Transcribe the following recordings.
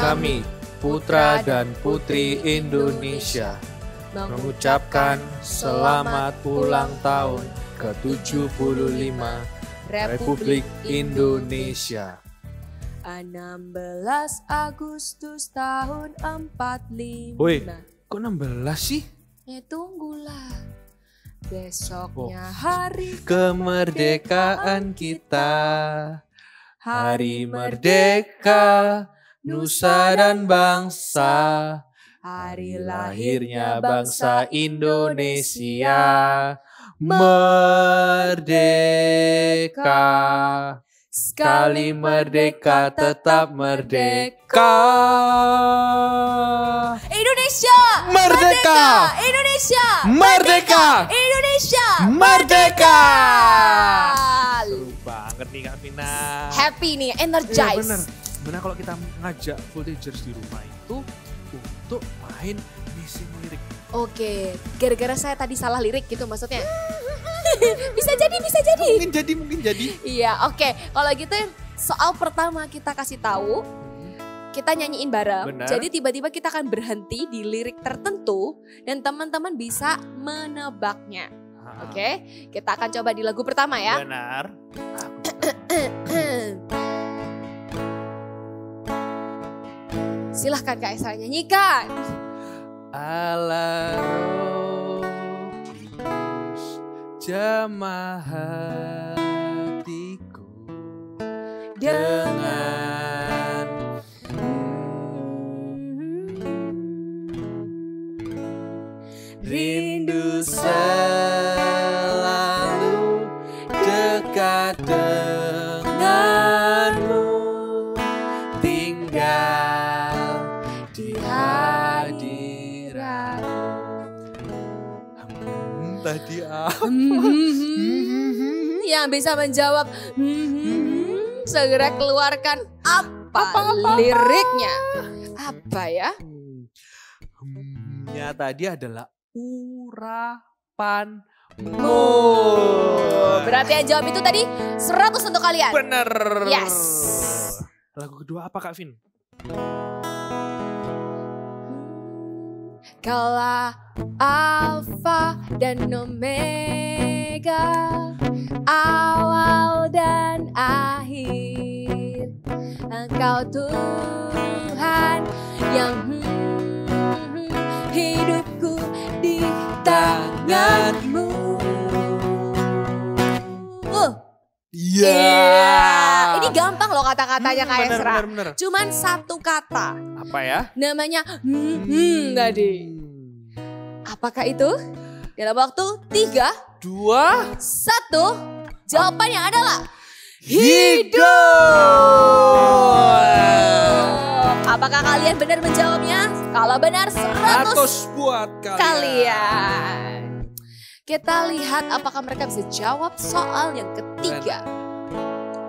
kami, putra dan putri Indonesia, mengucapkan selamat ulang tahun ke-75 Republik Indonesia. 16 Agustus tahun 45. Woi, kok 16 sih? Ya tunggulah. Besoknya hari Kemerdekaan kita, hari merdeka, nusa dan bangsa, hari lahirnya bangsa Indonesia, merdeka. Sekali merdeka tetap merdeka. Indonesia Merdeka! Indonesia Merdeka! Indonesia Merdeka! Seru banget nih Kak Vina. Happy nih, Iya energize. bener. Bener kalau kita ngajak Voltagers di rumah itu untuk main missing lirik. Oke, gara-gara saya tadi salah lirik gitu maksudnya. Bisa jadi. Mungkin jadi. Iya, oke. Kalau gitu soal pertama kita kasih tahu, kita nyanyiin bareng. Benar. Jadi tiba-tiba kita akan berhenti di lirik tertentu dan teman-teman bisa menebaknya. Oke, kita akan coba di lagu pertama ya. Benar. Silahkan Kak Esra nyanyikan. Ala rohus jamah hatiku dengan rindu selalu dekat denganmu, tinggal di hadiratmu. Tadi apa? Yang bisa menjawab segera keluarkan apa liriknya. Apa ya? Nya tadi adalah urapan. Berarti yang jawab itu tadi 100 untuk kalian. Bener. Yes. Lagu kedua apa Kak Vin? Kala alfa dan omega, awal dan akhir, Engkau Tuhan yang hidupku di tanganmu. Iya. Ini gampang loh kata-katanya Kak Esra. Bener. Cuman satu kata. Apa ya? Namanya tadi. Apakah itu? Dalam waktu 3, 2, 1. Jawabannya adalah hidup. Apakah kalian benar menjawabnya? Kalau benar 100 buat kalian. Kita lihat apakah mereka bisa jawab soal yang ketiga.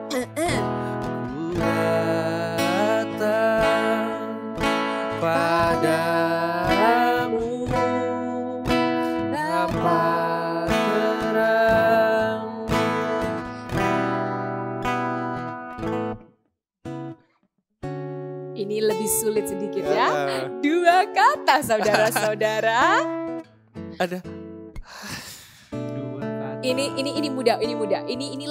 Ku datang padamu tanpa terang. Ini lebih sulit sedikit ya. 2 kata saudara-saudara. Ada Ini mudah. Ini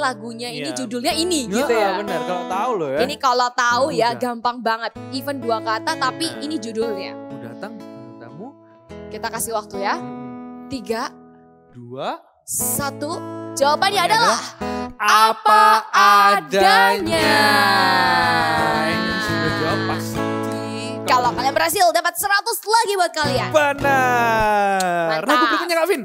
lagunya, ini Iya. judulnya ini gitu ya. Benar, kalau tahu loh ya. Ini kalau tahu ya Mudah. gampang banget. Even 2 kata tapi Benar. ini judulnya. Ku datang padamu. Kita kasih waktu ya. 3, 2, 1. Jawabannya adalah apa adanya. Ini sudah jawab pasti. kalau kalian berhasil dapat 100 lagi buat kalian. Benar. Mantap. Lagu berikutnya Kak Vin.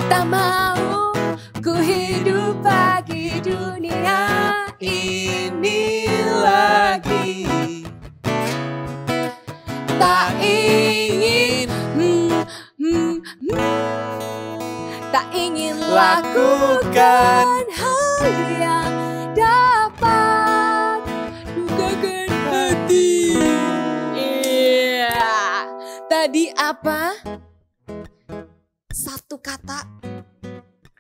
Tak mau ku hidup bagi dunia ini lagi. Tak ingin tak ingin lakukan hal yang dapat lukakan hati. Iya. Tadi apa? Satu kata.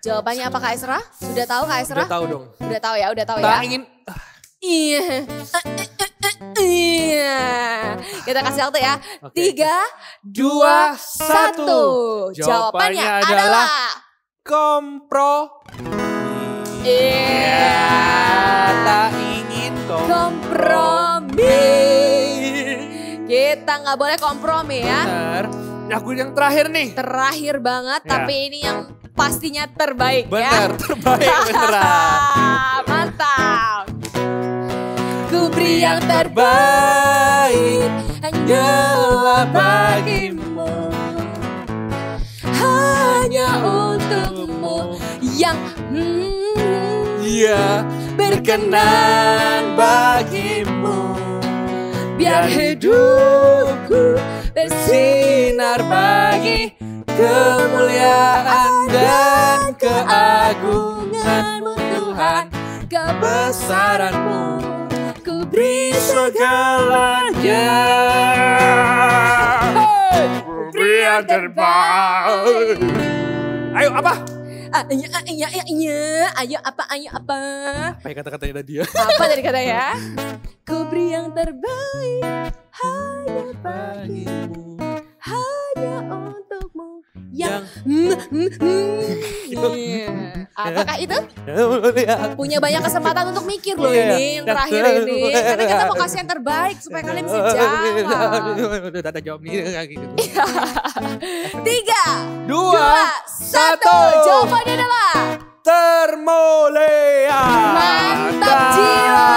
Jawabannya apa Kak Esra? Sudah tahu Kak Esra? Udah tahu dong. Udah tahu ya, udah tahu ya. Tak ingin. Iya. Iya. Kita kasih waktu ya. Oke. 3, 2, 1. Jawabannya adalah kompromi. Iya. Tak ingin Kompromi. Kita nggak boleh kompromi ya. Benar. Aku yang terakhir nih. Terakhir banget, Ya. tapi ini yang pastinya terbaik ya. Benar, terbaik beneran. Mantap. Ku beri yang terbaik hanyalah bagimu, hanya untukmu yang Iya, berkenan bagimu. biar hidupku Bersinar bagi kemuliaan dan keagunganmu Tuhan. Kebesaranmu ku beri segalanya. Ku beri yang terbaik. Ayo apa? Ayo apa? Apa ya kata-katanya tadi ya? Apa tadi kata ya? Ku beri yang terbaik hanya bagimu, hanya untukmu yang Apakah itu? Punya banyak kesempatan untuk mikir loh ini yang terakhir ini. Karena kita mau kasih yang terbaik supaya kalian bisa jawab. Udah jawab nih. 3, 2, 1. 2, Jawabannya adalah Termolea. mantap jiwa.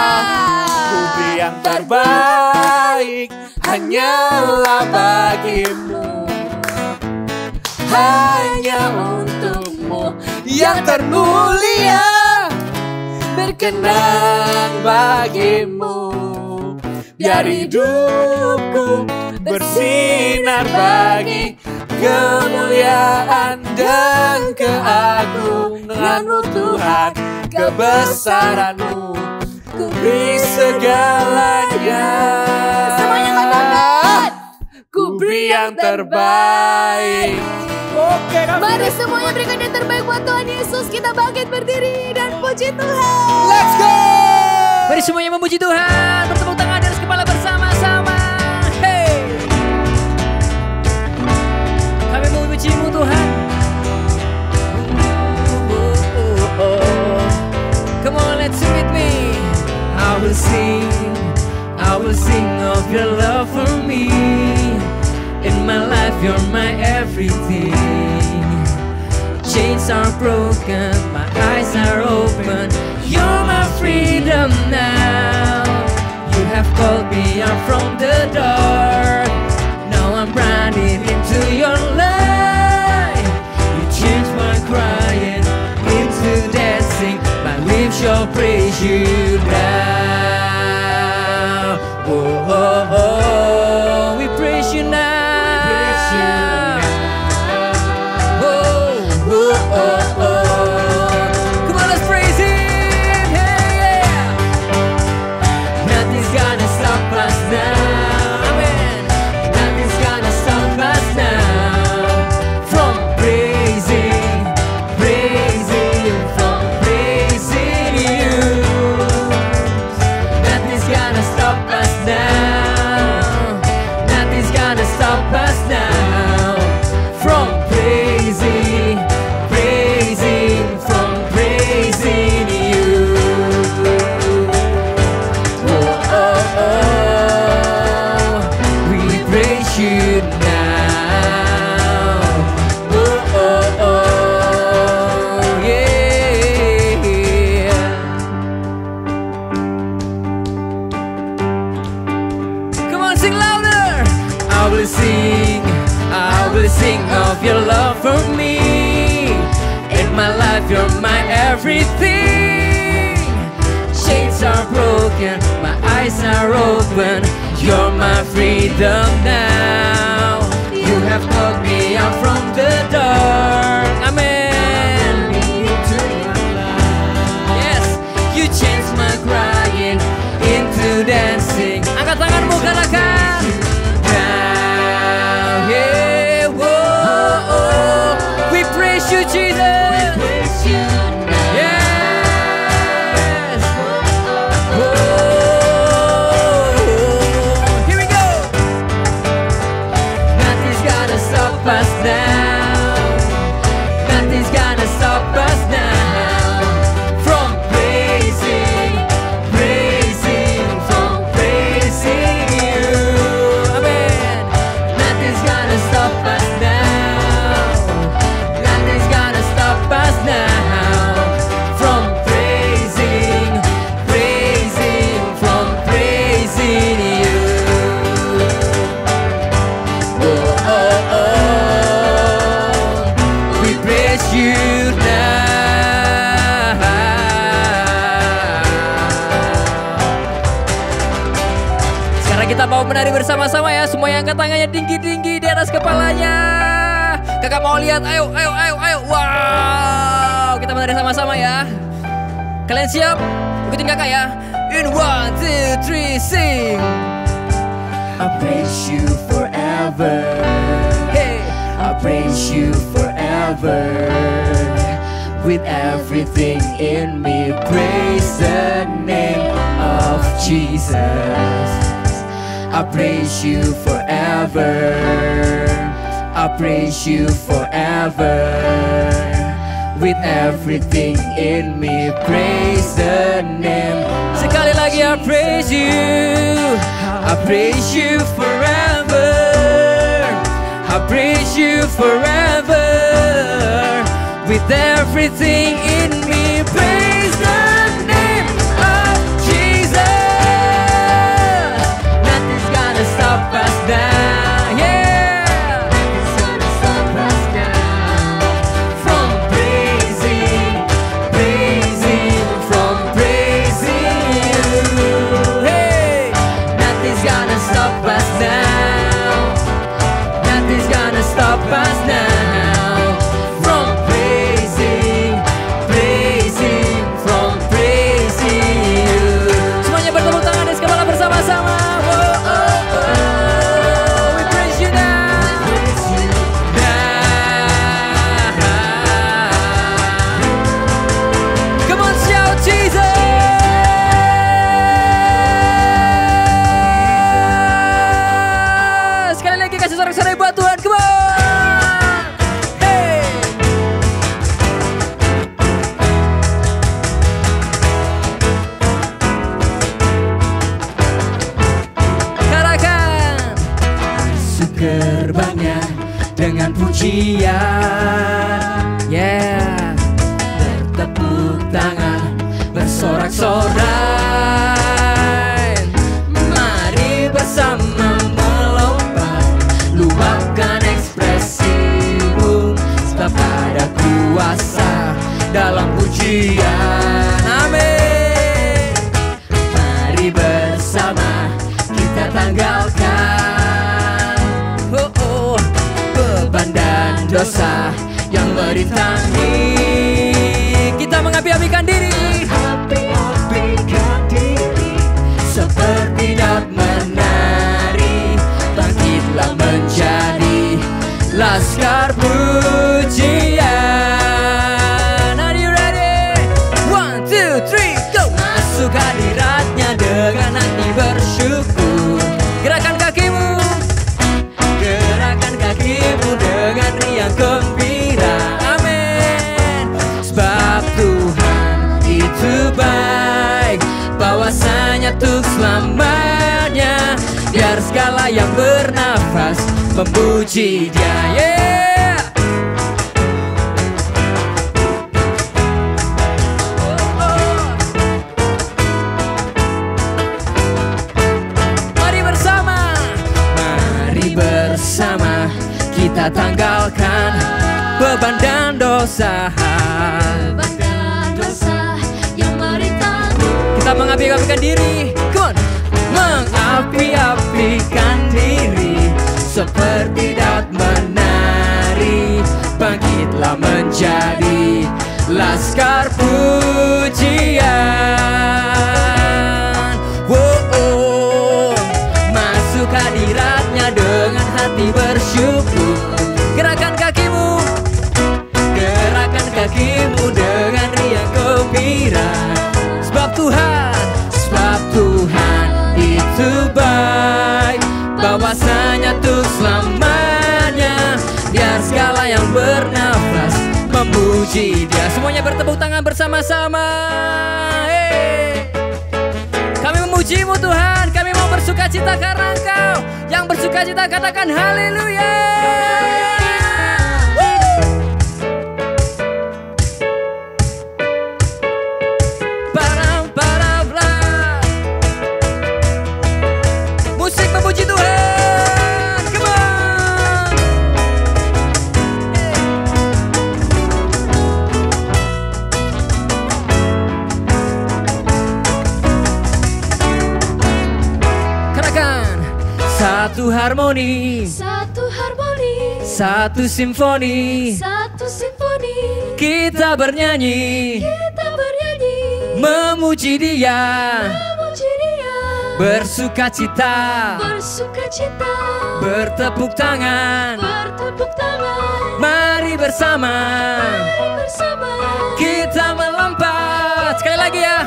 Ku beri yang terbaik hanyalah bagimu, hanya untukmu yang termulia, berkenan bagimu. Biar hidupku bersinar bagi kemuliaan dan keagunganmu Tuhan. Kebesaranmu ku beri segalanya. Semuanya katakan, Ku beri yang terbaik. Oke, mari semuanya berikan yang terbaik buat Tuhan Yesus. Kita bangkit berdiri dan puji Tuhan. Let's go. Mari semuanya memuji Tuhan. Bertepuk tangan di atas kepala bersama-sama. Hey. Kami memuji-Mu Tuhan. Come on, let's sing with me. I will sing of your love for me. In my life, you're my everything. Chains are broken, my eyes are open. You're my freedom now. You have called me out from the dark. Now I'm running into your light. You changed my crying into dancing. My lips shall praise you now. Oh, oh, oh, we praise you now. Oh, oh, oh, oh. Come on, let's praise Him. Hey, yeah. Nothing's gonna stop us now. Amen. Nothing's gonna stop us now from praising, from praising you. Nothing's gonna stop us now. Nothing's gonna stop us now from praising, from praising you. Oh, oh, oh, we praise you now. Oh, oh, oh, yeah. Come on, sing louder. I will sing of your love for me. In my life, you're my everything. Chains are broken, my eyes are open. You're my freedom now. You have called me out from the dark. Amen. Yes, you changed my crying into dancing. Angkat tanganmu, katakan. Now, yeah, whoa, oh, we praise you, Jesus. kita mau menari bersama-sama ya. Semua yang angkat tangannya tinggi-tinggi di atas kepalanya. Kakak mau lihat, ayo. Wow, kita menari sama-sama ya. Kalian siap? Ikutin kakak ya. In 1, 2, 3, sing. I praise you forever. Hey, I praise you forever. With everything in me, praise the name of Jesus. I praise you forever. I praise you forever. With everything in me, praise the name. Sekali lagi, I praise you. I praise you forever. I praise you forever. With everything in me, praise the name of Jesus. Nothing's gonna stop us now, yeah. Nothing's gonna stop us now from praising, from praising you. Hey, nothing's gonna stop us now. Nothing's gonna stop us now. Sorak-sorai buat Tuhan, come on! Hey! Karakan gerbangnya dengan pujian, yeah. Bertepuk tangan, bersorak-sorai. Mari bersama luapkan ekspresimu, sebab ada kuasa dalam pujian. Amin. Mari bersama kita tanggalkan beban dan dosa yang merintangi. Kita mengapi-apikan diri, seperti daun menari. Bangkitlah menjadi laskar pujian. Are you ready? 1, 2, 3, go! Masuk hadiratnya dengan hati bersyukur. Gerakan kakimu dengan riang gembira. Amin. Sebab Tuhan itu baik, bahwasanya untuk selamanya. Biar segala yang bernafas memuji Dia, yeah. Mari bersama kita tanggalkan beban dan dosa yang merintangi. Kita mengapi-apikan diri, come on. Mengapi-apikan diri seperti daun menari. Bangkitlah menjadi laskar pujian. Masuk hadiratnya dengan hati bersyukur. Gerakan kakimu dengan riang gembira. Sebab Tuhan itu baik, bahwasanya untuk selamanya. Biar segala yang bernafas memuji Dia. Semuanya bertepuk tangan bersama-sama. Hey. Kami memuji-Mu Tuhan, kami mau bersukacita karena Engkau. Yang bersukacita katakan haleluya. Musik memuji Tuhan, come on. Katakan Satu harmoni, satu harmoni, satu simfoni. satu simfoni. Kita bernyanyi, Kita bernyanyi, memuji Dia, memuji Dia, bersuka cita, bersuka cita, bertepuk tangan. bertepuk tangan. Mari bersama Mari bersama kita melompat. Sekali lagi ya.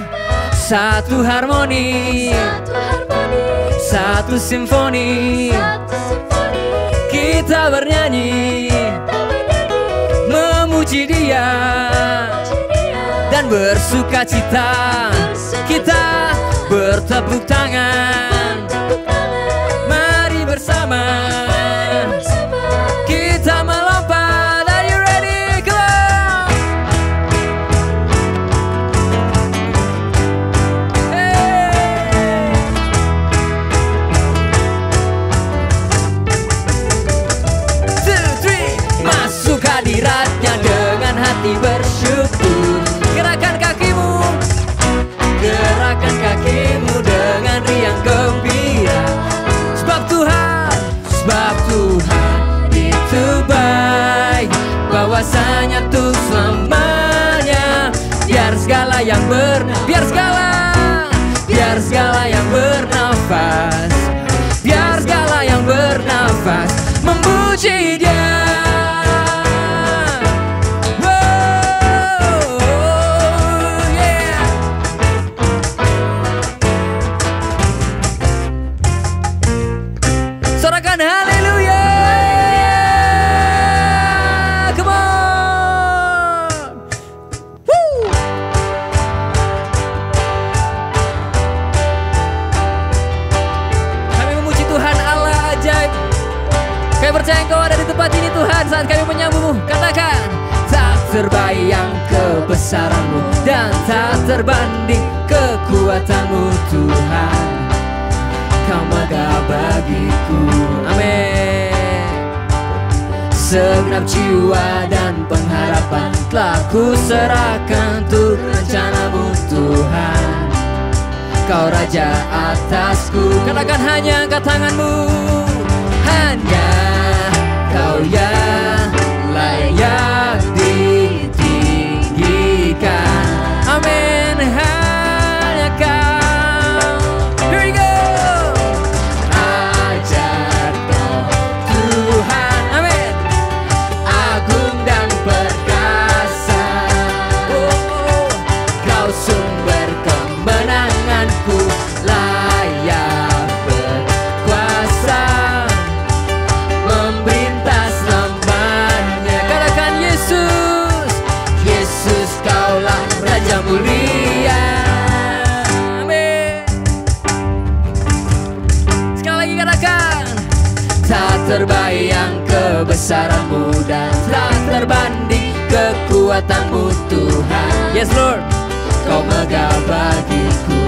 Satu harmoni, satu harmoni, satu simfoni. satu simfoni. Kita bernyanyi, Kita bernyanyi, memuji Dia, memuji Dia, dan bersuka cita. bersuka Kita cita, bertepuk tangan. bertepuk tangan. Mari bersama Bersama kita melompat. Are you ready? Come on. Hey. 2, 3. Masuk hadiratnya dengan hati bersyukur. Gerakan kakimu, gerakan kakimu dengan riang gembira. Sebab Tuhan itu baik, bahwasanya tuh selamanya. Biar segala yang bernafas, biar segala yang bernafas memuji Dia. Oh, yeah. Sorakan haleluya. Come on. Woo. Kami memuji Tuhan Allah ajaib. Kami percaya Engkau ada di tempat ini Tuhan. Saat kami menyambutmu, katakan, tak terbayang kebesaran-Mu dan tak terbanding kekuatan-Mu Tuhan. Kau megah bagiku. Amin. Segenap jiwa dan pengharapan telah ku serahkan untuk rencana-Mu Tuhan. Kau Raja atasku. Katakan, hanya angkat tangan-Mu. Hanya Kau yang layak ditinggikan. Amin. Hanya Kau. Here we go. Ajar Kau Tuhan. Amin. Agung dan perkasa. Oh, Kau sumber kemenanganku, layak berkuasa, memerintah selamanya. Katakan, Yesus, Yesus Kaulah Raja mulia. Amin. Sekali lagi katakan, tak terbayang kebesaran-Mu dan tak terbanding kekuatan-Mu Tuhan. Yes Lord, Kau megah bagiku.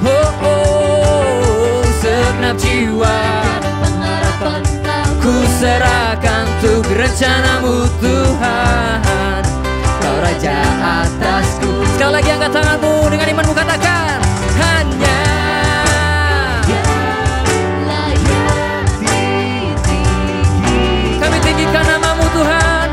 Oh, oh, segenap jiwa pengharapan ku serahkan untuk rencana-Mu Tuhan. Kau Raja atasku. Sekali lagi angkat tanganmu dengan imanmu, katakan, hanya layak ditinggikan. kami tinggikan nama-Mu Tuhan.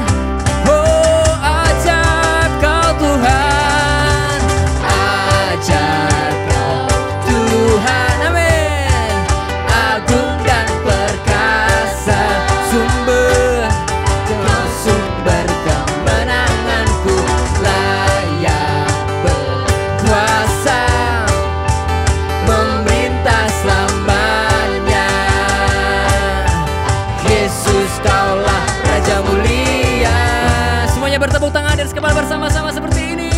Oh, ajaib Kau Tuhan, ajaib Kau Tuhan. Amin. Agung dan perkasa, sumber kemenanganku, layak berkuasa, memerintah selamanya. Yesus Kaulah Raja mulia. Semuanya bertepuk tangan dan kepala bersama-sama seperti ini.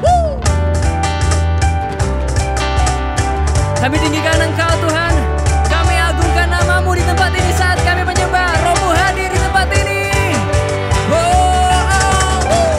Woo. Kami tinggikan Engkau Tuhan. Kami agungkan nama-Mu di tempat ini saat kami menyembah. Roh-Mu hadir di tempat ini. Oh, oh, oh.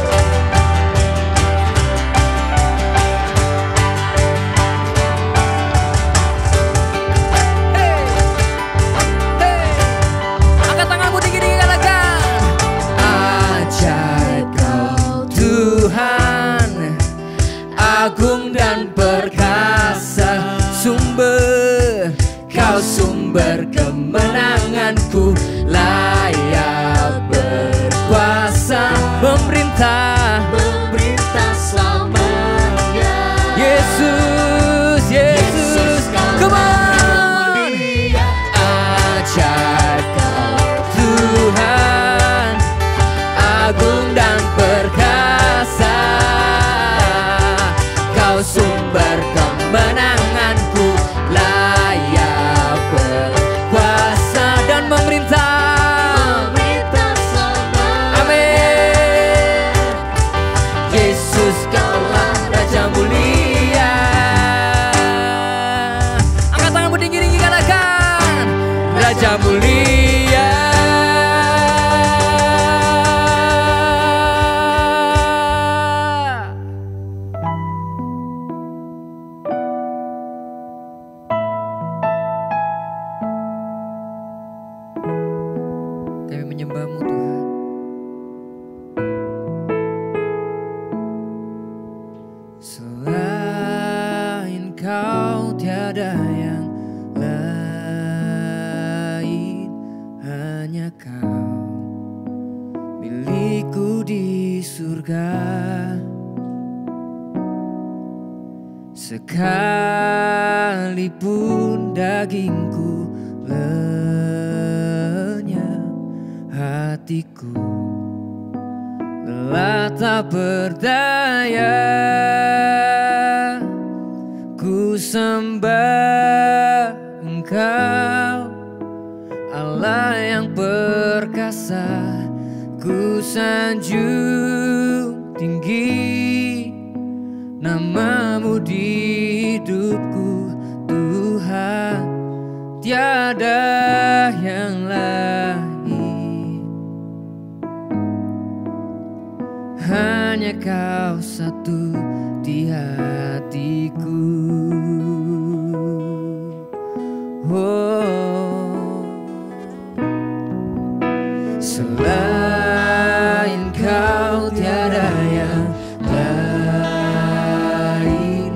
dan perkasa, sumber, kau sumber kemenanganku, layak berkuasa, memerintah selamanya. Yesus, Yesus, come on. Ajaib kau Tuhan, agung dan perkasa, kau sumber kemenanganku, layak berkuasa dan memerintah selamanya. Amin. Yesus, kaulah Raja mulia. Angkat tanganmu tinggi-tinggi, katakan Raja mulia. Kami menyembah-Mu Tuhan. Selain Kau tiada yang lain, hanya Kau milikku di surga. Sekalipun dagingku lenyap, hatiku lelah tak berdaya, ku sembah Engkau, Allah yang perkasa, ku sanjung tinggi nama-Mu di hidupku, Tuhan, tiada yang lain, hanya Kau satu di hatiku. Oh, selain Kau tiada yang lain,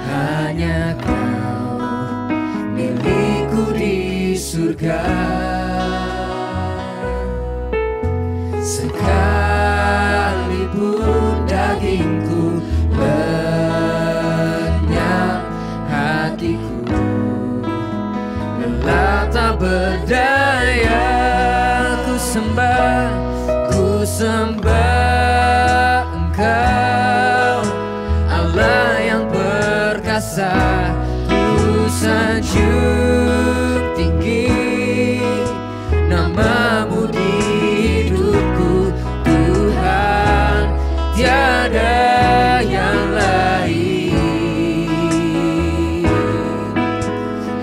hanya Kau milikku di surga. Sekalipun dagingku lenyap, hatiku lelah tak berdaya, ku sembah Engkau, Allah yang perkasa, ku sanjung tinggi nama-Mu di hidupku, Tuhan, tiada yang lain,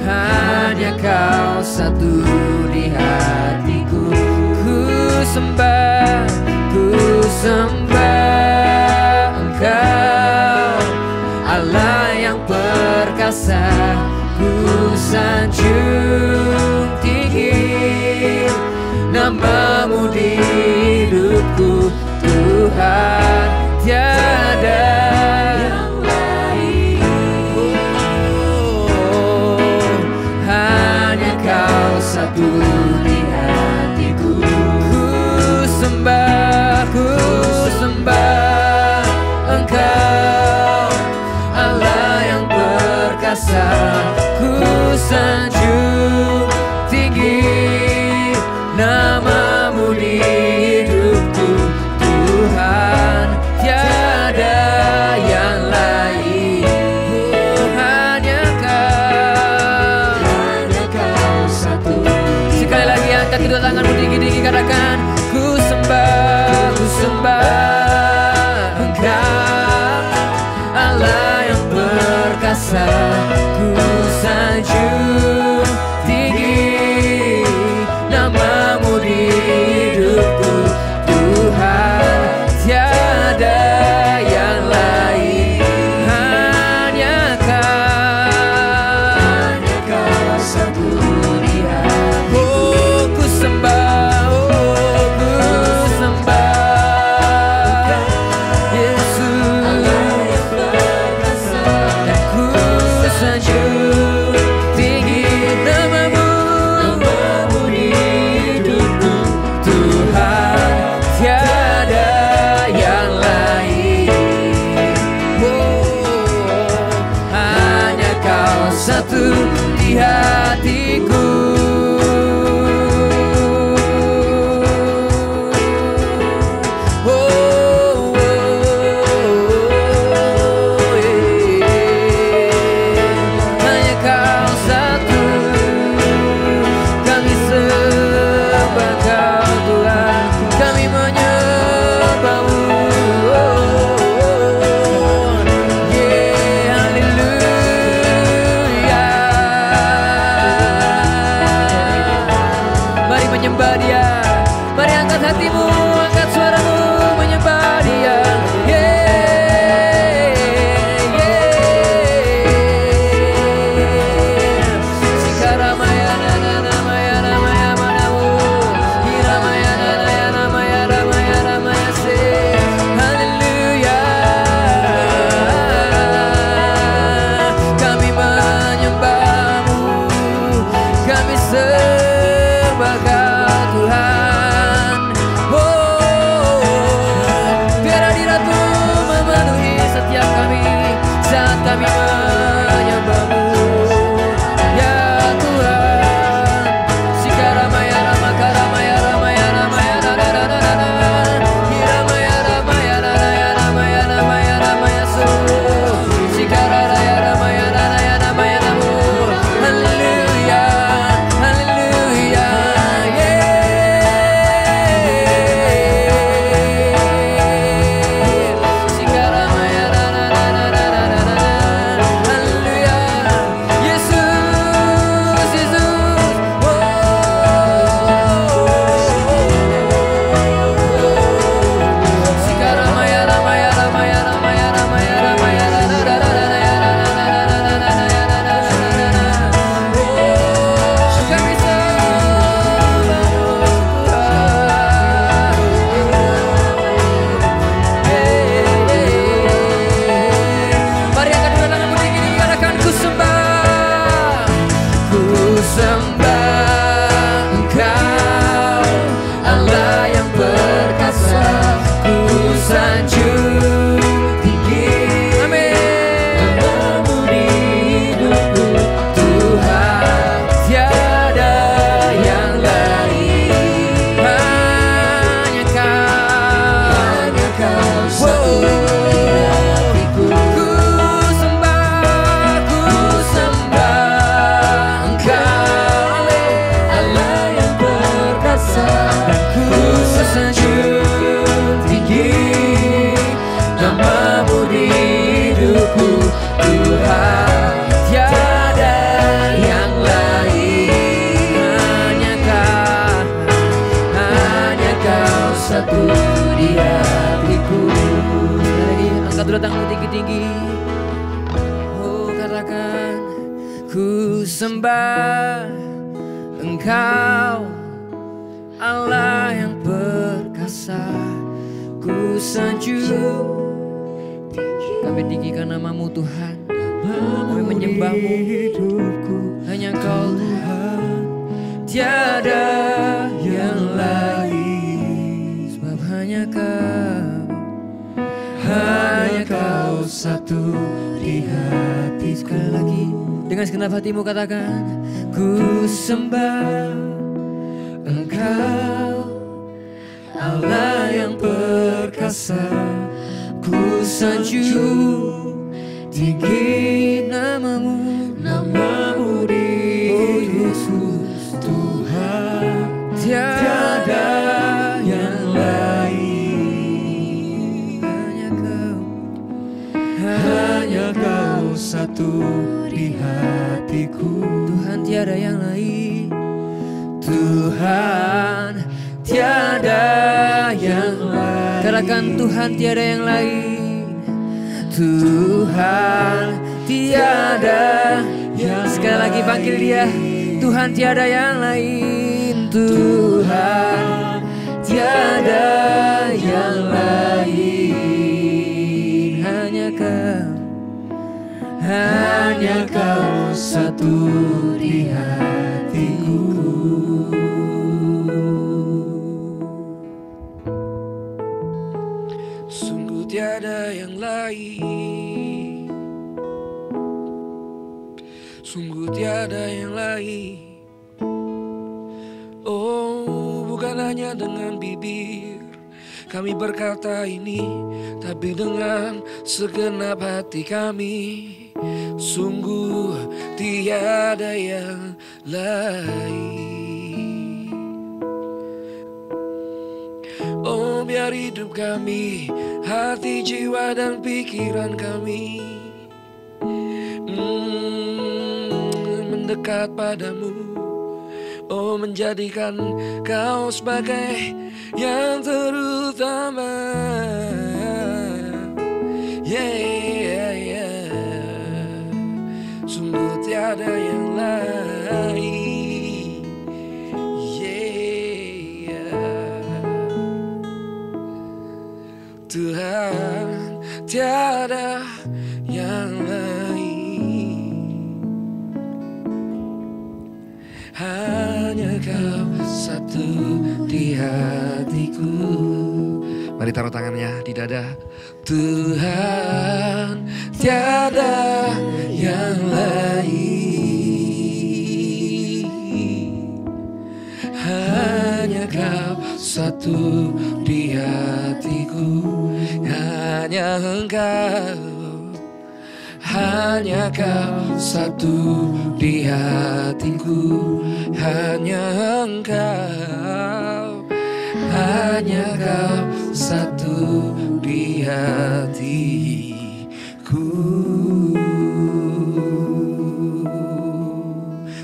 hanya Kau satu di hatiku. Ku sembah Engkau, Allah yang perkasa, ku sanjung tinggi nama-Mu di hidupku, Tuhan, tiada yang lain, hanya Kau satu di hatiku. Ku sembah Engkau, Allah yang perkasa, ku sanjung tinggi nama-Mu di hidupku, Tuhan, tiada yang lain, hanya Kau satu. Sekali lagi angkat kedua tanganmu tinggi-tinggi, katakan ku sembah Engkau, Allah yang perkasa, ku sanjung datangmu tinggi-tinggi. Oh katakan, ku sembah Engkau, Allah yang perkasa. Ku sanjung, kami tinggikan namamu Tuhan. Kami menyembahmu, hanya Kau Tuhan, tiada yang lain. Sebab hanya Kau satu di hati. Sekali lagi dengan segenap hatimu katakan, ku sembah Engkau, Allah yang perkasa. Ku sanjung tinggi namamu, namamu di Yesus Tuhan, tiada yang lain. Hanya Kau satu di hatiku. Tuhan tiada yang lain. Tuhan tiada yang lain. Katakan Tuhan tiada yang lain. Tuhan tiada yang lain. Sekali lagi panggil dia. Tuhan tiada yang lain. Tuhan tiada yang lain. Hanya Kau satu di hatiku. Sungguh tiada yang lain, sungguh tiada yang lain. Oh, bukan hanya dengan bibir kami berkata ini, tapi dengan segenap hati kami. Sungguh tiada yang lain. Oh, biar hidup kami, hati, jiwa, dan pikiran kami mendekat padamu. Oh, menjadikan Kau sebagai yang terutama. Yeah, yeah. Sungguh tiada yang lain. Yeah. Tuhan tiada yang lain. Hanya Kau satu di hatiku. Mari taruh tangannya di dada. Tuhan tiada yang lain. Hanya Kau satu di hatiku. Hanya Engkau, hanya Kau satu di hatiku. Hanya Engkau, hanya Kau satu di hatiku.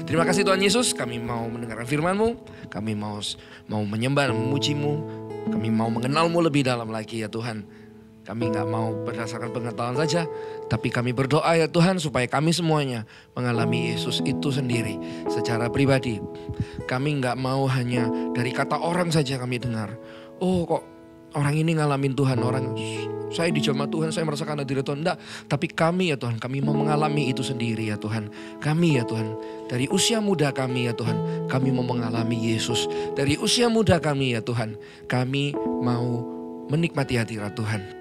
Terima kasih Tuhan Yesus, kami mau mendengarkan firman-Mu, kami mau menyembah dan memuji-Mu, kami mau mengenal-Mu lebih dalam lagi ya Tuhan. Kami gak mau berdasarkan pengetahuan saja, tapi kami berdoa ya Tuhan supaya kami semuanya mengalami Yesus itu sendiri secara pribadi. Kami gak mau hanya dari kata orang saja kami dengar. Oh kok orang ini ngalamin Tuhan, orang saya dijamah Tuhan, saya merasakan hadirat Tuhan. Enggak, tapi kami ya Tuhan, kami mau mengalami itu sendiri ya Tuhan. Kami ya Tuhan, dari usia muda kami ya Tuhan, kami mau mengalami Yesus. Dari usia muda kami ya Tuhan, kami mau menikmati hadirat Tuhan.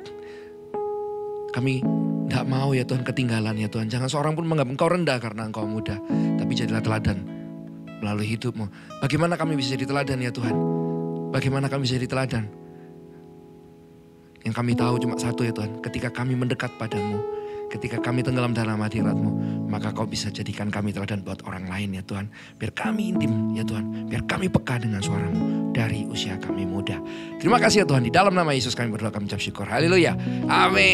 Kami tidak mau ya Tuhan ketinggalan ya Tuhan. Jangan seorang pun menganggap Engkau rendah karena Engkau muda. Tapi jadilah teladan melalui hidupmu. Bagaimana kami bisa jadi teladan ya Tuhan? Bagaimana kami bisa jadi teladan? Yang kami tahu cuma satu ya Tuhan. Ketika kami mendekat padamu, ketika kami tenggelam dalam hadirat-Mu, maka Kau bisa jadikan kami teladan buat orang lain ya Tuhan. Biar kami intim ya Tuhan. Biar kami peka dengan suara-Mu dari usia kami muda. Terima kasih ya Tuhan. Di dalam nama Yesus kami berdoa, kami ucap syukur. Haleluya. Amin.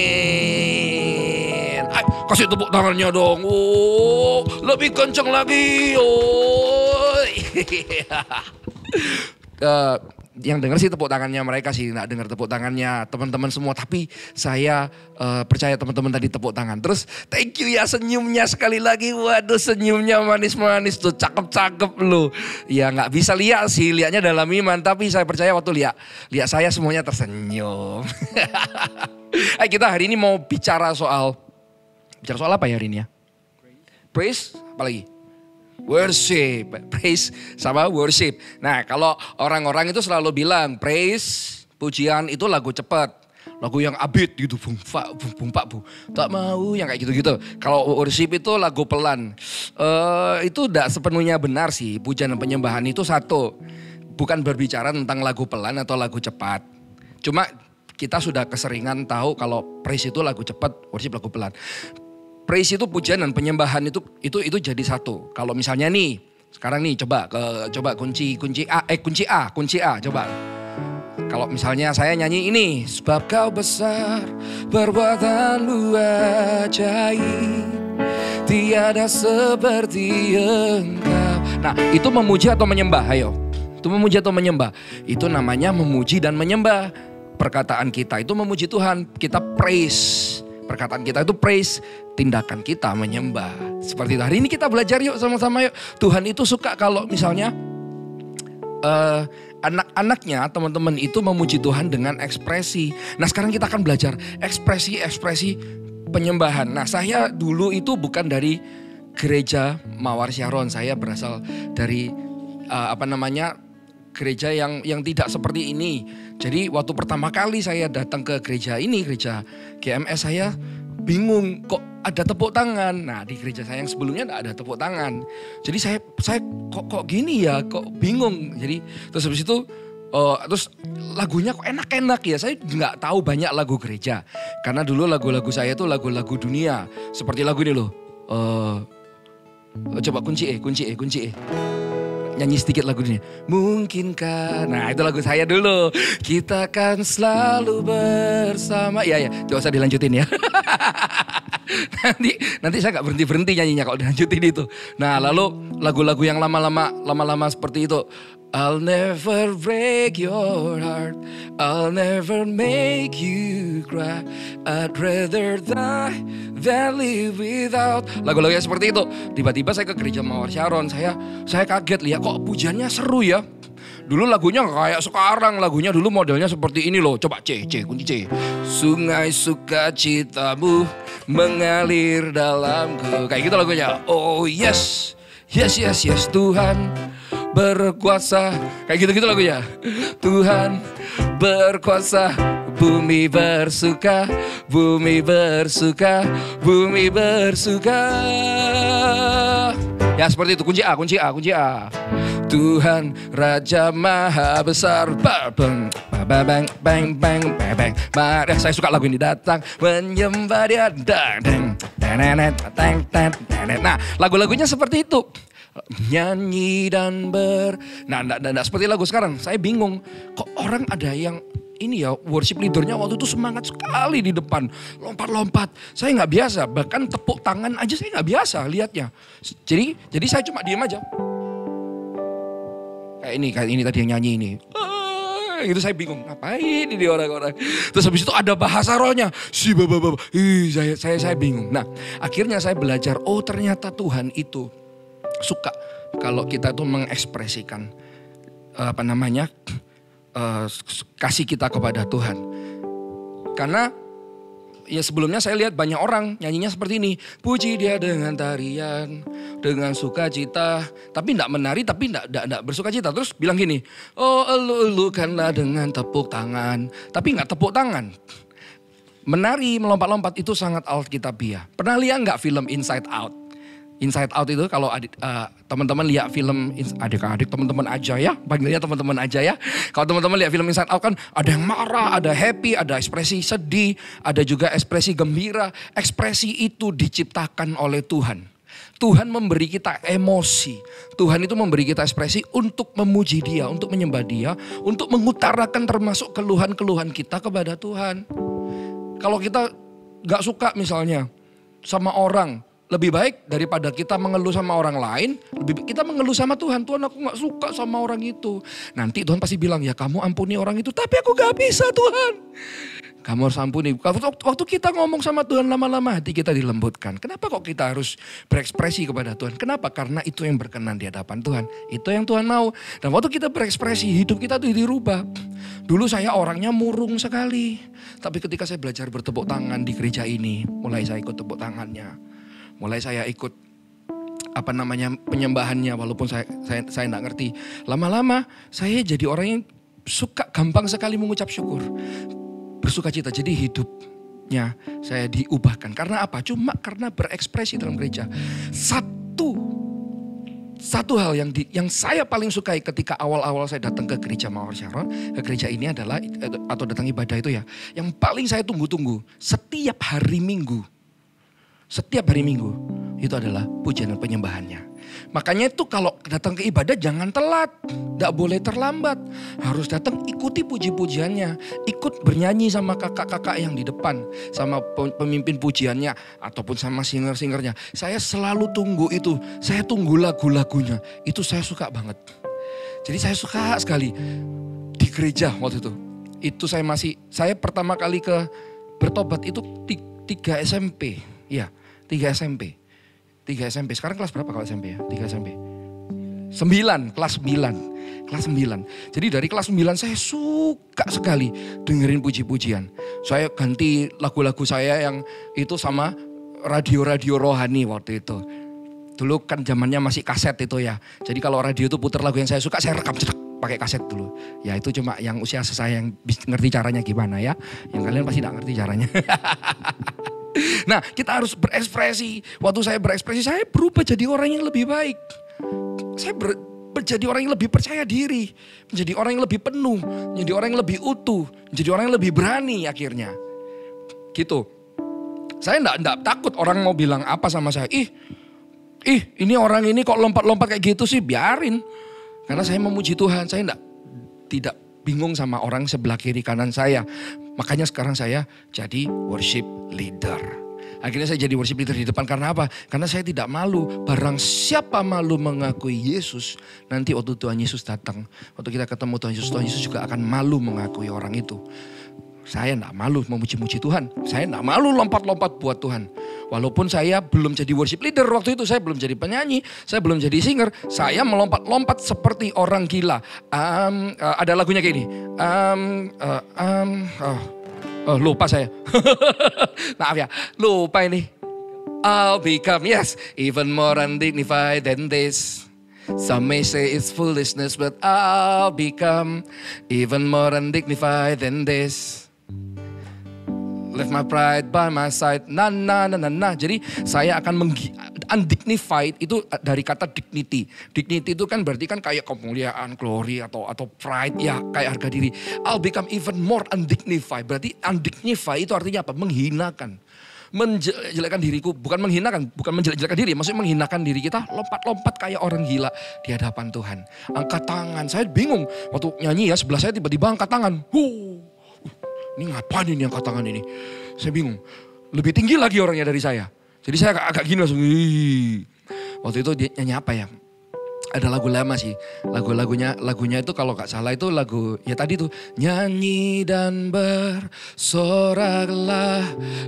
Ay, kasih tepuk tangannya dong. Oh, lebih kenceng lagi. Oh. yang dengar sih tepuk tangannya mereka sih, nggak dengar tepuk tangannya teman-teman semua. Tapi saya percaya teman-teman tadi tepuk tangan. Terus thank you ya senyumnya sekali lagi. Waduh senyumnya manis-manis tuh, cakep-cakep loh. Ya nggak bisa lihat sih, lihatnya dalam iman. Tapi saya percaya waktu lihat saya semuanya tersenyum. Kita hari ini mau bicara soal apa ya hari ini ya? Praise, apa lagi? Worship, praise sama worship. Nah kalau orang-orang itu selalu bilang praise, pujian itu lagu cepat. Lagu yang abit gitu, bung pak bu. Tak mau yang kayak gitu-gitu. Kalau worship itu lagu pelan. Itu tidak sepenuhnya benar sih. Pujian dan penyembahan itu satu. Bukan berbicara tentang lagu pelan atau lagu cepat. Cuma kita sudah keseringan tahu kalau praise itu lagu cepat, worship lagu pelan. Praise itu pujian dan penyembahan itu jadi satu. Kalau misalnya nih, sekarang nih coba kunci A coba. Kalau misalnya saya nyanyi ini, sebab kau besar, perbuatanmu ajaib, tiada seperti engkau. Nah, itu memuji atau menyembah? Ayo. Itu memuji atau menyembah? Itu namanya memuji dan menyembah. Perkataan kita itu memuji Tuhan, kita praise. Perkataan kita itu praise, tindakan kita menyembah. Seperti itu. Hari ini kita belajar yuk sama-sama yuk. Tuhan itu suka kalau misalnya anak-anaknya, teman-teman itu memuji Tuhan dengan ekspresi. Nah sekarang kita akan belajar ekspresi penyembahan. Nah saya dulu itu bukan dari gereja Mawar Syaron. Saya berasal dari gereja yang tidak seperti ini. Jadi waktu pertama kali saya datang ke gereja ini, gereja GMS, saya bingung kok ada tepuk tangan. Nah di gereja saya yang sebelumnya tidak ada tepuk tangan. Jadi saya kok gini ya, kok bingung. Jadi terus habis itu terus lagunya kok enak-enak ya. Saya nggak tahu banyak lagu gereja. Karena dulu lagu-lagu saya itu lagu-lagu dunia. Seperti lagu ini loh. Coba kunci E. Nyanyi sedikit lagu ini. Mungkinkah. Nah itu lagu saya dulu. Kita kan selalu bersama. Ya tidak usah dilanjutin ya. nanti saya gak berhenti nyanyinya kalau dilanjutin itu. Nah lalu lagu-lagu yang lama-lama seperti itu. I'll never break your heart, I'll never make you cry, I'd rather die than live without. Lagu-lagunya seperti itu. Tiba-tiba saya ke gereja Mawar Syaron, saya kaget lihat kok pujiannya seru ya. Dulu lagunya kayak sekarang, lagunya dulu modelnya seperti ini loh. Coba kunci C. Sungai sukacitamu mengalir dalamku. Kayak gitu lagunya. Oh yes Tuhan berkuasa. Kayak gitu-gitu lagunya. Tuhan berkuasa, bumi bersuka, bumi bersuka, bumi bersuka. Ya seperti itu, kunci A. Tuhan Raja Maha Besar. Bang. Mari saya suka lagu ini, datang menyembah Dia. Nah, lagu-lagunya seperti itu. Nyanyi dan Nah, seperti lagu sekarang. Saya bingung, kok orang ada yang ini ya, worship leadernya waktu itu semangat sekali di depan, lompat-lompat. Saya nggak biasa, bahkan tepuk tangan aja saya nggak biasa lihatnya. Jadi saya cuma diem aja. Kayak ini tadi yang nyanyi ini. Itu saya bingung, ngapain ini orang-orang. Terus habis itu ada bahasa rohnya. Saya bingung. Nah, akhirnya saya belajar, oh ternyata Tuhan itu suka kalau kita tuh mengekspresikan kasih kita kepada Tuhan. Karena ya sebelumnya saya lihat banyak orang nyanyinya seperti ini. Puji Dia dengan tarian, dengan sukacita. Tapi tidak menari, tapi tidak bersukacita. Terus bilang gini, oh elu-elukanlah dengan tepuk tangan. Tapi nggak tepuk tangan. Menari, melompat-lompat itu sangat alkitabiah. Pernah lihat nggak film Inside Out? Inside Out itu kalau teman-teman lihat film, adik-adik teman-teman aja ya, panggilnya teman-teman aja ya. Kalau teman-teman lihat film Inside Out kan ada yang marah, ada happy, ada ekspresi sedih, ada juga ekspresi gembira. Ekspresi itu diciptakan oleh Tuhan. Tuhan memberi kita emosi. Tuhan itu memberi kita ekspresi untuk memuji Dia, untuk menyembah Dia, untuk mengutarakan termasuk keluhan-keluhan kita kepada Tuhan. Kalau kita gak suka misalnya sama orang, lebih baik daripada kita mengeluh sama orang lain, lebih baik kita mengeluh sama Tuhan. Tuhan, aku gak suka sama orang itu. Nanti Tuhan pasti bilang, ya kamu ampuni orang itu, tapi aku gak bisa Tuhan. Kamu harus ampuni. Waktu kita ngomong sama Tuhan lama-lama hati kita dilembutkan. Kenapa kok kita harus berekspresi kepada Tuhan? Kenapa? Karena itu yang berkenan di hadapan Tuhan. Itu yang Tuhan mau. Dan waktu kita berekspresi, hidup kita tuh dirubah. Dulu saya orangnya murung sekali. Tapi ketika saya belajar bertepuk tangan di gereja ini, mulai saya ikut tepuk tangannya. Mulai saya ikut penyembahannya, walaupun saya enggak ngerti. Lama-lama saya jadi orang yang suka gampang sekali mengucap syukur. Bersuka cita, jadi hidupnya saya diubahkan. Karena apa? Cuma karena berekspresi dalam gereja. Satu hal yang saya paling sukai ketika awal-awal saya datang ke gereja Mawar Sharon, ke gereja ini adalah, atau datang ibadah itu ya, yang paling saya tunggu-tunggu setiap hari Minggu. Setiap hari Minggu itu adalah pujian dan penyembahannya. Makanya itu kalau datang ke ibadah jangan telat, gak boleh terlambat. Harus datang ikuti puji-pujiannya, ikut bernyanyi sama kakak-kakak yang di depan, sama pemimpin pujiannya, ataupun sama singer-singernya. Saya selalu tunggu itu, saya tunggu lagu-lagunya, itu saya suka banget. Jadi saya suka sekali di gereja waktu itu. Itu saya pertama kali bertobat itu 3 SMP, ya 3 SMP. 3 SMP, sekarang kelas berapa kalau SMP ya? 3 SMP. 9, kelas 9. Kelas 9. Jadi dari kelas 9 saya suka sekali dengerin puji-pujian. Saya ganti lagu-lagu saya yang itu sama radio-radio rohani waktu itu. Dulu kan zamannya masih kaset itu ya. Jadi kalau radio itu putar lagu yang saya suka, saya rekam pakai kaset dulu. Ya itu cuma yang usia saya yang ngerti caranya gimana ya. Yang kalian pasti gak ngerti caranya. Nah, kita harus berekspresi. Waktu saya berekspresi, saya berubah jadi orang yang lebih baik. Saya menjadi orang yang lebih percaya diri. Menjadi orang yang lebih penuh. Menjadi orang yang lebih utuh. Menjadi orang yang lebih berani akhirnya. Gitu. Saya enggak takut orang mau bilang apa sama saya. Ih, ini orang ini kok lompat-lompat kayak gitu sih, biarin. Karena saya memuji Tuhan, saya tidak bingung sama orang sebelah kiri kanan saya. Makanya sekarang saya jadi worship leader. Akhirnya saya jadi worship leader di depan karena apa? Karena saya tidak malu. Barang siapa malu mengakui Yesus, nanti waktu Tuhan Yesus datang, waktu kita ketemu Tuhan Yesus juga akan malu mengakui orang itu. Saya tidak malu memuji-muji Tuhan. Saya tidak malu lompat-lompat buat Tuhan. Walaupun saya belum jadi worship leader waktu itu, saya belum jadi penyanyi, saya belum jadi singer. Saya melompat-lompat seperti orang gila. Ada lagunya kayak ini. Lupa saya. Maaf ya, lupa ini. I'll become, yes, even more undignified than this. Some may say it's foolishness, but I'll become even more undignified than this. Left my pride by my side. Na. Jadi saya akan undignified itu dari kata dignity. Dignity itu kan berarti kan kayak kemuliaan, glory atau pride ya, kayak harga diri. I'll become even more undignified. Berarti undignified itu artinya apa? Menghinakan. Menjelekkan diriku, bukan menghinakan, bukan menjelek-jelekan diri, maksudnya menghinakan diri kita, lompat-lompat kayak orang gila di hadapan Tuhan. Angkat tangan, saya bingung waktu nyanyi ya, sebelah saya tiba-tiba angkat tangan. Ini ngapain ini angkat tangan ini? Saya bingung. Lebih tinggi lagi orangnya dari saya. Jadi saya agak gini langsung. Waktu itu dia nyanyi apa ya? Ada lagu lama sih. Lagunya itu kalau gak salah itu lagu ya tadi tuh. Nyanyi dan bersoraklah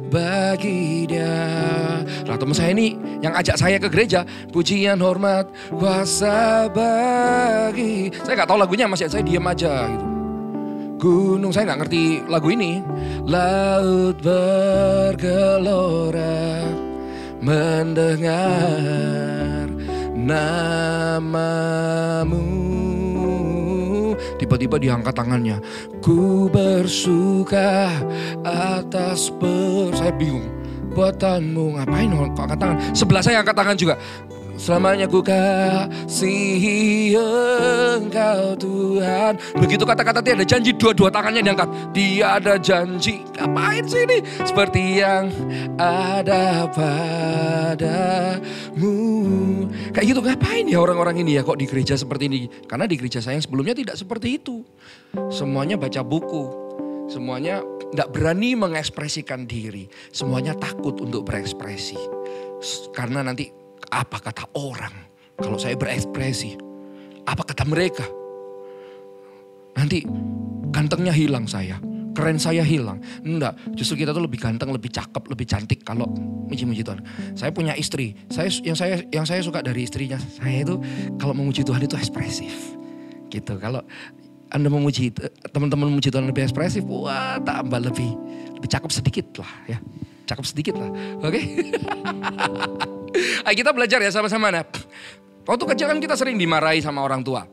bagi Dia. Lah teman saya ini yang ajak saya ke gereja. Pujian hormat kuasa bagi. Saya gak tahu lagunya, masih saya diam aja gitu. Gunung, saya gak ngerti lagu ini. Laut bergelora mendengar namamu. Tiba-tiba diangkat tangannya. Ku bersuka atas saya bingung. Buatanmu, ngapain kok angkat tangan? Sebelah saya angkat tangan juga. Selamanya ku kasihi Engkau Tuhan. Begitu kata-kata dia ada janji, dua-dua tangannya diangkat. Dia ada janji, ngapain sih ini? Seperti yang ada padamu. Kayak gitu, ngapain ya orang-orang ini ya kok di gereja seperti ini? Karena di gereja saya yang sebelumnya tidak seperti itu. Semuanya baca buku. Semuanya tidak berani mengekspresikan diri. Semuanya takut untuk berekspresi. Karena nanti apa kata orang kalau saya berekspresi? Apa kata mereka? Nanti gantengnya hilang saya, keren saya hilang. Enggak, justru kita tuh lebih ganteng, lebih cakep, lebih cantik kalau muji-muji Tuhan. Saya punya istri, yang saya suka dari istrinya, saya itu kalau memuji Tuhan itu ekspresif. Gitu, kalau Anda memuji, teman-teman memuji Tuhan lebih ekspresif, wah tambah lebih cakep sedikit lah ya. Cakep sedikit lah, oke? Ayo kita belajar ya sama-sama. Nah, waktu kecil kan kita sering dimarahi sama orang tua.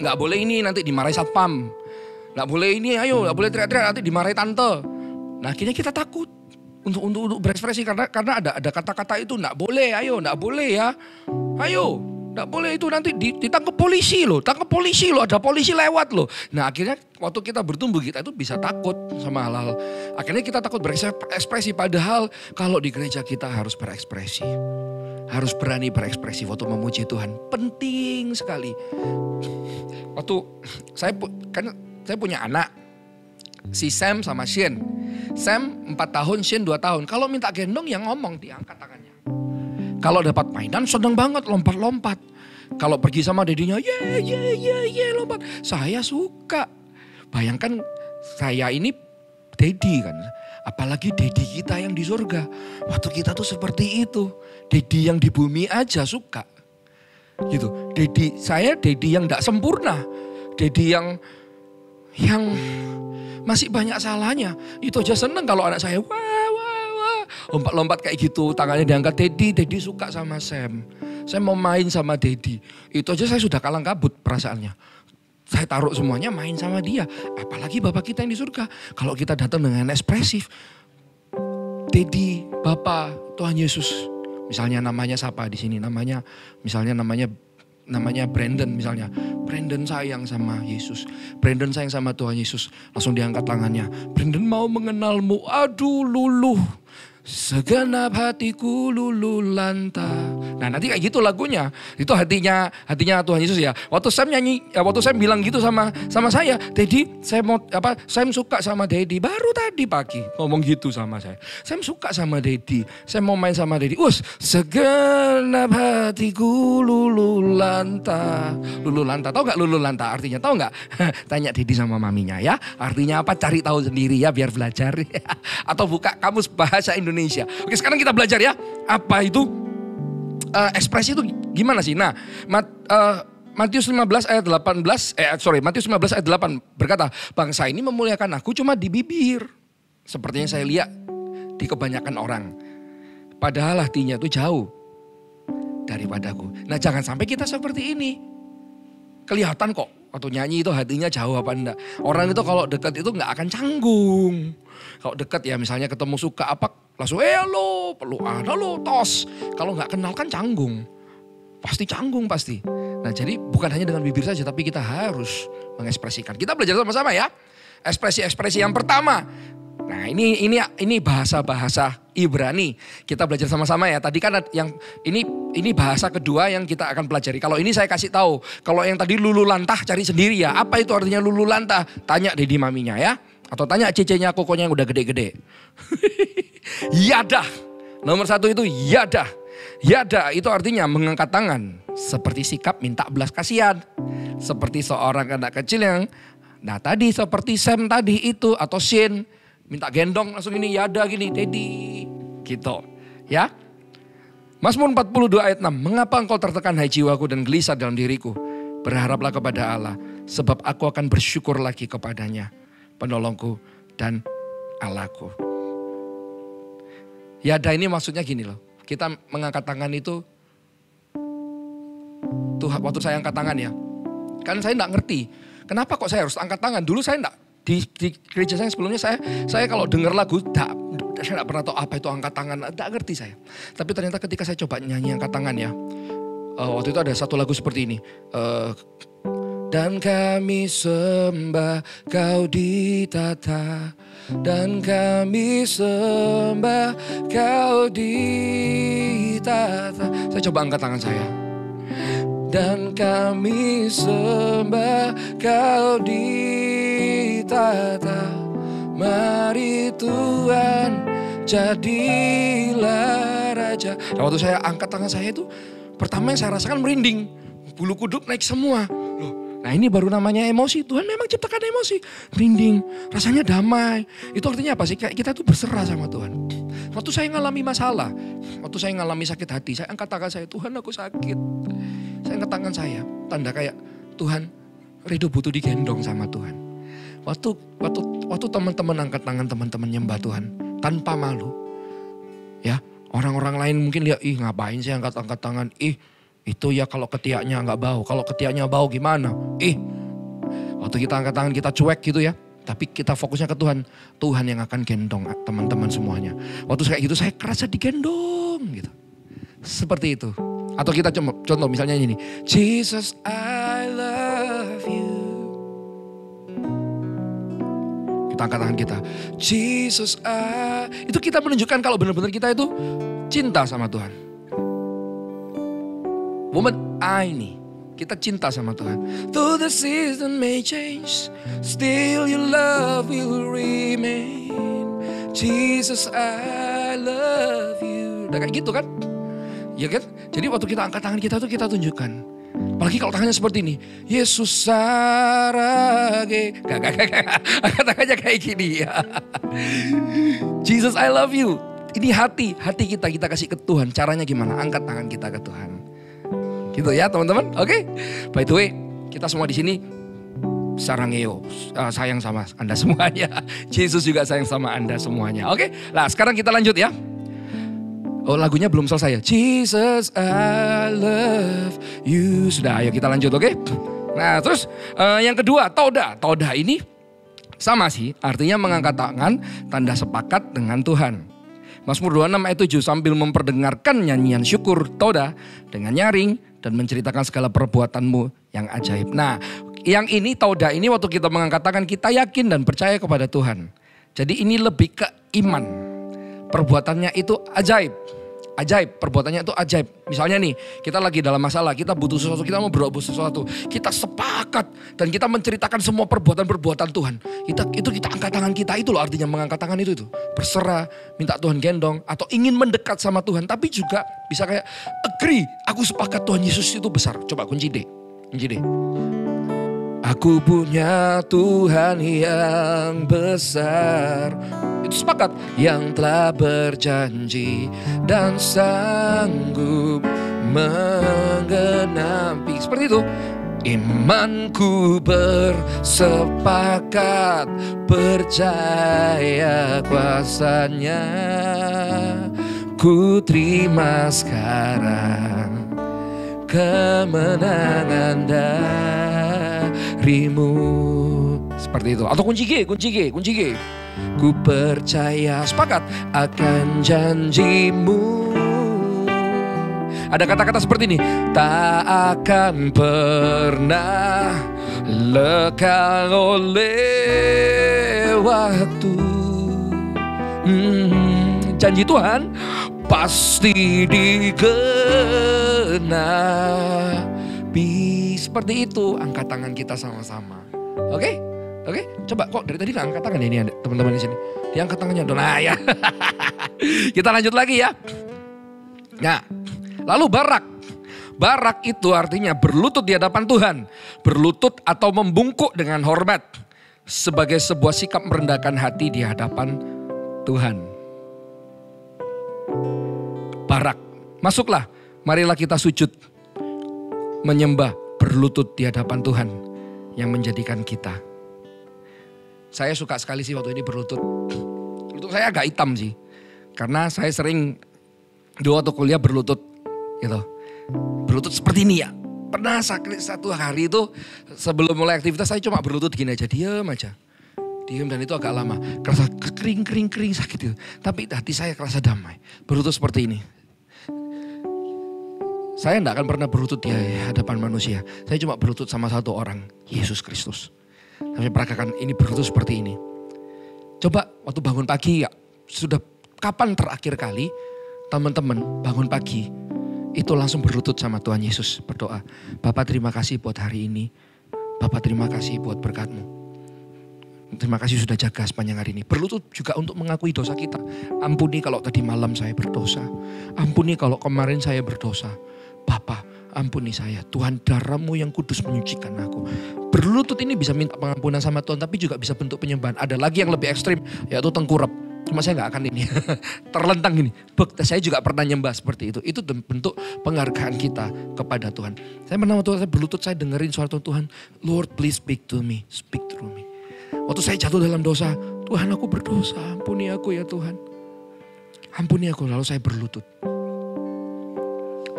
Gak boleh ini, nanti dimarahi satpam. Gak boleh ini, ayo gak boleh teriak-teriak, nanti dimarahi tante. Nah akhirnya kita takut untuk berekspresi karena ada kata-kata itu gak boleh, ayo gak boleh ya. Ayo, gak boleh itu nanti ditangkap polisi loh, ada polisi lewat loh. Nah akhirnya waktu kita bertumbuh kita itu bisa takut sama hal-hal. Akhirnya kita takut berekspresi, padahal kalau di gereja kita harus berekspresi. Harus berani berekspresi waktu memuji Tuhan. Penting sekali. Waktu saya punya anak. Si Sam sama Shin. Sam 4 tahun, Shin 2 tahun. Kalau minta gendong yang ngomong diangkat tangannya. Kalau dapat mainan seneng banget lompat-lompat. Kalau pergi sama dedinya, ye lompat. Saya suka. Bayangkan saya ini dedi kan. Apalagi dedi kita yang di surga. Waktu kita tuh seperti itu. Dedi yang di bumi aja suka. Gitu. Saya dedi yang gak sempurna. Dedi yang masih banyak salahnya. Itu aja seneng kalau anak saya wah. Lompat-lompat kayak gitu. Tangannya diangkat dedi suka sama Sam. Saya mau main sama dedi. Itu aja saya sudah kalang kabut perasaannya. Saya taruh semuanya main sama dia. Apalagi Bapak kita yang di surga. Kalau kita datang dengan ekspresif. Dedi, Bapak, Tuhan Yesus. Misalnya namanya siapa di sini? Namanya Brandon misalnya. Brandon sayang sama Yesus. Brandon sayang sama Tuhan Yesus. Langsung diangkat tangannya. Brandon mau mengenalmu. Aduh luluh. Segenap hatiku luluh lanta. Nah nanti kayak gitu lagunya. Itu hatinya Tuhan Yesus ya. Waktu Sam bilang gitu sama saya, Daddy, Sam suka sama Daddy. Baru tadi pagi ngomong gitu sama saya. Sam suka sama Daddy. Saya mau main sama Daddy. Segenap hatiku luluh lanta. Luluh lanta. Tahu nggak luluh lanta artinya? Tahu nggak? Tanya Daddy sama maminya ya. Artinya apa? Cari tahu sendiri ya biar belajar. Atau buka kamus bahasa Indonesia. Oke, sekarang kita belajar ya. Apa itu ekspresi itu gimana sih? Nah, Matius 15 ayat 8 berkata, bangsa ini memuliakan aku cuma di bibir. Seperti yang saya lihat di kebanyakan orang. Padahal hatinya itu jauh daripadaku. Nah, jangan sampai kita seperti ini. Kelihatan kok waktu nyanyi itu hatinya jauh apa enggak. Orang itu kalau dekat itu enggak akan canggung. Kalau dekat ya misalnya ketemu suka apa langsung lo pelukan lo tos. Kalau nggak kenal kan canggung. Pasti canggung pasti. Nah jadi bukan hanya dengan bibir saja tapi kita harus mengekspresikan. Kita belajar sama-sama ya. Ekspresi-ekspresi yang pertama. Nah ini bahasa-bahasa Ibrani. Kita belajar sama-sama ya. Tadi kan yang ini bahasa kedua yang kita akan pelajari. Kalau ini saya kasih tahu. Kalau yang tadi lulu lantah cari sendiri ya. Apa itu artinya lulu lantah? Tanya Dedi maminya ya. Atau tanya cecenya kokonya yang udah gede-gede. Yadah. Nomor 1 itu yadah. Yadah itu artinya mengangkat tangan. Seperti sikap minta belas kasihan. Seperti seorang anak kecil yang. Nah tadi seperti Sam tadi itu. Atau Shin. Minta gendong langsung ini yadah gini. Dedi. Gitu. Ya. Mazmur 42 ayat 6. Mengapa engkau tertekan hai jiwaku dan gelisah dalam diriku. Berharaplah kepada Allah. Sebab aku akan bersyukur lagi kepadanya. Penolongku dan Allahku. Yada ini maksudnya gini loh. Kita mengangkat tangan itu. Tuh waktu saya angkat tangan ya. Kan saya enggak ngerti. Kenapa kok saya harus angkat tangan? Dulu saya enggak. Di gereja saya sebelumnya saya kalau dengar lagu. Saya enggak pernah tahu apa itu angkat tangan. Enggak ngerti saya. Tapi ternyata ketika saya coba nyanyi angkat tangan ya. Waktu itu ada satu lagu seperti ini. Dan kami sembah kau ditata. Dan kami sembah kau ditata. Saya coba angkat tangan saya. Dan kami sembah kau ditata. Mari Tuhan jadilah raja. Nah, waktu saya angkat tangan saya itu, pertama yang saya rasakan merinding. Bulu kuduk naik semua. Loh, nah ini baru namanya emosi. Tuhan memang ciptakan emosi. Merinding, rasanya damai. Itu artinya apa sih? Kayak kita tuh berserah sama Tuhan. Waktu saya ngalami masalah, waktu saya ngalami sakit hati, saya angkat tangan saya, Tuhan aku sakit. Saya angkat tangan saya, tanda kayak Tuhan, Ridho butuh digendong sama Tuhan. Waktu teman-teman angkat tangan, teman-teman nyembah Tuhan tanpa malu. Ya, orang-orang lain mungkin lihat, ih ngapain sih angkat-angkat tangan? Ih, itu ya kalau ketiaknya nggak bau. Kalau ketiaknya bau gimana? Ih, waktu kita angkat tangan kita cuek gitu ya. Tapi kita fokusnya ke Tuhan. Tuhan yang akan gendong teman-teman semuanya. Waktu kayak gitu saya kerasa digendong gitu. Seperti itu. Atau kita contoh misalnya ini. Jesus I love you. Kita angkat tangan kita. Jesus itu kita menunjukkan kalau benar-benar kita itu cinta sama Tuhan. Moment ini. Kita cinta sama Tuhan. Though the season may change, still your love will remain. Jesus, I love you. Udah kayak gitu kan? Ya kan? Jadi waktu kita angkat tangan kita tuh kita tunjukkan. Apalagi kalau tangannya seperti ini. Yesus sarage. Gak. Angkat tangannya kayak gini ya. Jesus, I love you. Ini hati kita kasih ke Tuhan. Caranya gimana? Angkat tangan kita ke Tuhan. Gitu ya teman-teman, oke? By the way, kita semua di sini sarangeo, sayang sama Anda semuanya. Yesus juga sayang sama Anda semuanya, oke? Nah sekarang kita lanjut ya. Oh lagunya belum selesai ya. Jesus I love you. Sudah, ayo kita lanjut, oke? Nah terus yang kedua, toda. Toda ini sama sih, artinya mengangkat tangan, tanda sepakat dengan Tuhan. Mazmur 26 ayat 7, sambil memperdengarkan nyanyian syukur toda dengan nyaring dan menceritakan segala perbuatanmu yang ajaib. Nah, yang ini toda ini waktu kita mengangkat tangan kita yakin dan percaya kepada Tuhan. Jadi ini lebih ke iman. Perbuatannya itu ajaib. Ajaib, perbuatannya itu ajaib. Misalnya nih, kita lagi dalam masalah, kita butuh sesuatu, kita mau berbuat sesuatu. Kita sepakat dan kita menceritakan semua perbuatan-perbuatan Tuhan. Kita angkat tangan kita, itu loh artinya mengangkat tangan itu. Berserah, minta Tuhan gendong, atau ingin mendekat sama Tuhan. Tapi juga bisa kayak agree, aku sepakat Tuhan Yesus itu besar. Coba kunci D. Aku punya Tuhan yang besar. Itu sepakat. Yang telah berjanji dan sanggup menggenapi. Seperti itu. Imanku bersepakat, percaya kuasanya. Ku terima sekarang kemenangan darimu. Seperti itu. Atau kunci G. Ku percaya, sepakat akan janjimu. Ada kata-kata seperti ini. Tak akan pernah lekang oleh waktu. Janji Tuhan pasti digenapi. Seperti itu, angkat tangan kita sama-sama. Oke? Coba kok dari tadi gak angkat tangan ini ada teman-teman di sini. Diangkat tangannya dong. Nah ya. Kita lanjut lagi ya. Nah, lalu barak. Barak itu artinya berlutut di hadapan Tuhan. Berlutut atau membungkuk dengan hormat. Sebagai sebuah sikap merendahkan hati di hadapan Tuhan. Barak. Masuklah. Marilah kita sujud. Menyembah. Berlutut di hadapan Tuhan. Yang menjadikan kita. Saya suka sekali sih waktu ini berlutut. Lutut saya agak hitam sih. Karena saya sering dulu waktu kuliah berlutut gitu. Berlutut seperti ini ya. Pernah satu hari itu sebelum mulai aktivitas saya cuma berlutut gini aja. Diam aja. Diam dan itu agak lama. Kerasa kering sakit itu. Tapi hati saya kerasa damai. Berlutut seperti ini. Saya tidak akan pernah berlutut di hadapan manusia. Saya cuma berlutut sama satu orang. Yesus Kristus. Tapi peragakan ini berlutut seperti ini. Coba waktu bangun pagi ya. Sudah kapan terakhir kali teman-teman bangun pagi. Itu langsung berlutut sama Tuhan Yesus berdoa. Bapak terima kasih buat hari ini. Bapak terima kasih buat berkat-Mu. Terima kasih sudah jaga sepanjang hari ini. Berlutut juga untuk mengakui dosa kita. Ampuni kalau tadi malam saya berdosa. Ampuni kalau kemarin saya berdosa. Bapa, ampuni saya. Tuhan, darah-Mu yang kudus menyucikan aku. Berlutut ini bisa minta pengampunan sama Tuhan, tapi juga bisa bentuk penyembahan. Ada lagi yang lebih ekstrim, yaitu tengkurap. Cuma saya gak akan ini, terlentang gini. Saya juga pernah nyembah seperti itu. Itu bentuk penghargaan kita kepada Tuhan. Saya pernah waktu saya berlutut, saya dengerin suara Tuhan. Lord, please speak to me, speak through me. Waktu saya jatuh dalam dosa, Tuhan aku berdosa, ampuni aku ya Tuhan. Ampuni aku, lalu saya berlutut.